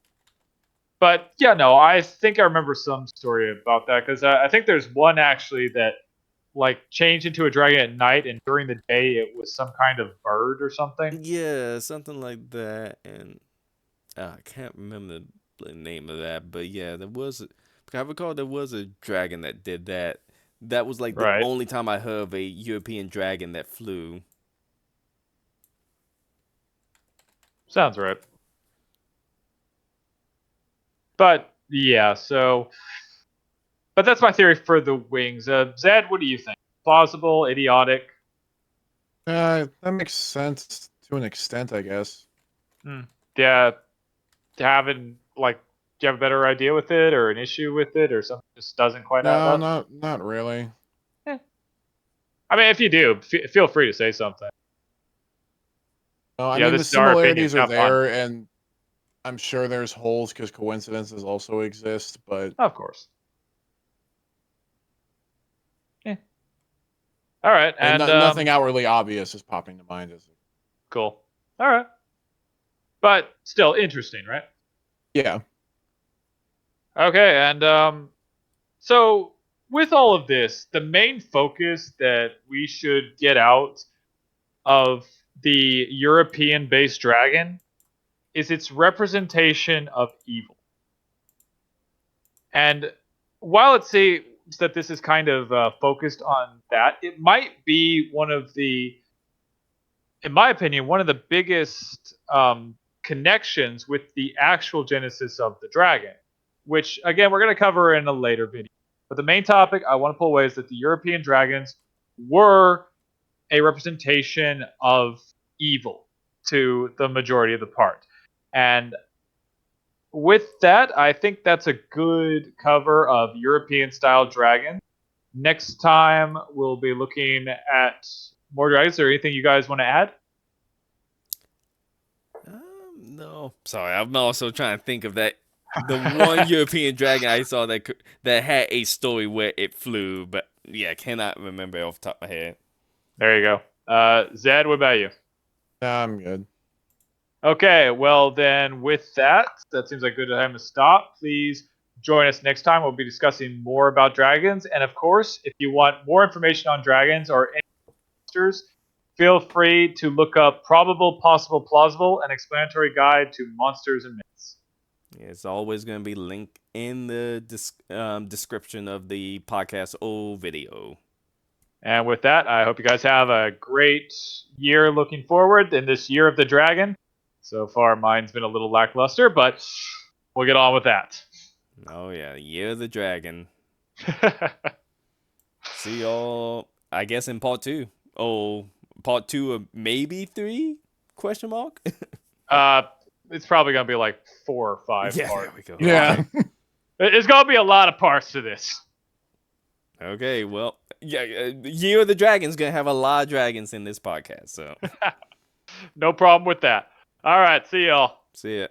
But yeah, no, I think I remember some story about that because I think there's one actually that like changed into a dragon at night, and during the day it was some kind of bird or something. Yeah, something like that. And I can't remember the name of that, but yeah, there was. I recall there was a dragon that did that. That was like the only time I heard of a European dragon that flew. Sounds right. But yeah, but that's my theory for the wings. Zed, what do you think? Plausible, idiotic? That makes sense to an extent, I guess. Yeah, having like. Do you have a better idea with it, or an issue with it, or something just doesn't quite add up? No, not really. I mean, if you do, feel free to say something. No, I mean, the similarities are there, and I'm sure there's holes because coincidences also exist, but... Of course. Yeah. All right, and nothing outwardly obvious is popping to mind. Cool. All right. But still interesting, right? Yeah. Okay, and so with all of this, the main focus that we should get out of the European-based dragon is its representation of evil. And while it seems that this is kind of focused on that, it might be one of the, in my opinion, one of the biggest connections with the actual genesis of the dragon. Which, again, we're going to cover in a later video. But the main topic I want to pull away is that the European dragons were a representation of evil to the majority of the part. And with that, I think that's a good cover of European-style dragon. Next time, we'll be looking at more dragons. Is there anything you guys want to add? No. Sorry, I'm also trying to think of that. The one European dragon I saw that had a story where it flew, but yeah, I cannot remember off the top of my head. There you go. Zed, what about you? I'm good. Okay, well then with that seems like a good time to stop. Please join us next time. We'll be discussing more about dragons. And of course, if you want more information on dragons or any monsters, feel free to look up Probable, Possible, Plausible, an explanatory guide to monsters and myths. It's always going to be linked in the description of the podcast or video. And with that, I hope you guys have a great year looking forward in this year of the dragon. So far, mine's been a little lackluster, but we'll get on with that. Oh, yeah. Year of the dragon. See y'all, I guess, in part 2. Oh, part 2 of maybe 3? Question mark? It's probably going to be like 4 or 5 parts. There we go. Yeah. There's going to be a lot of parts to this. Okay, well, yeah, Year of the Dragon's gonna have a lot of dragons in this podcast, so No problem with that. All right, see y'all. see ya.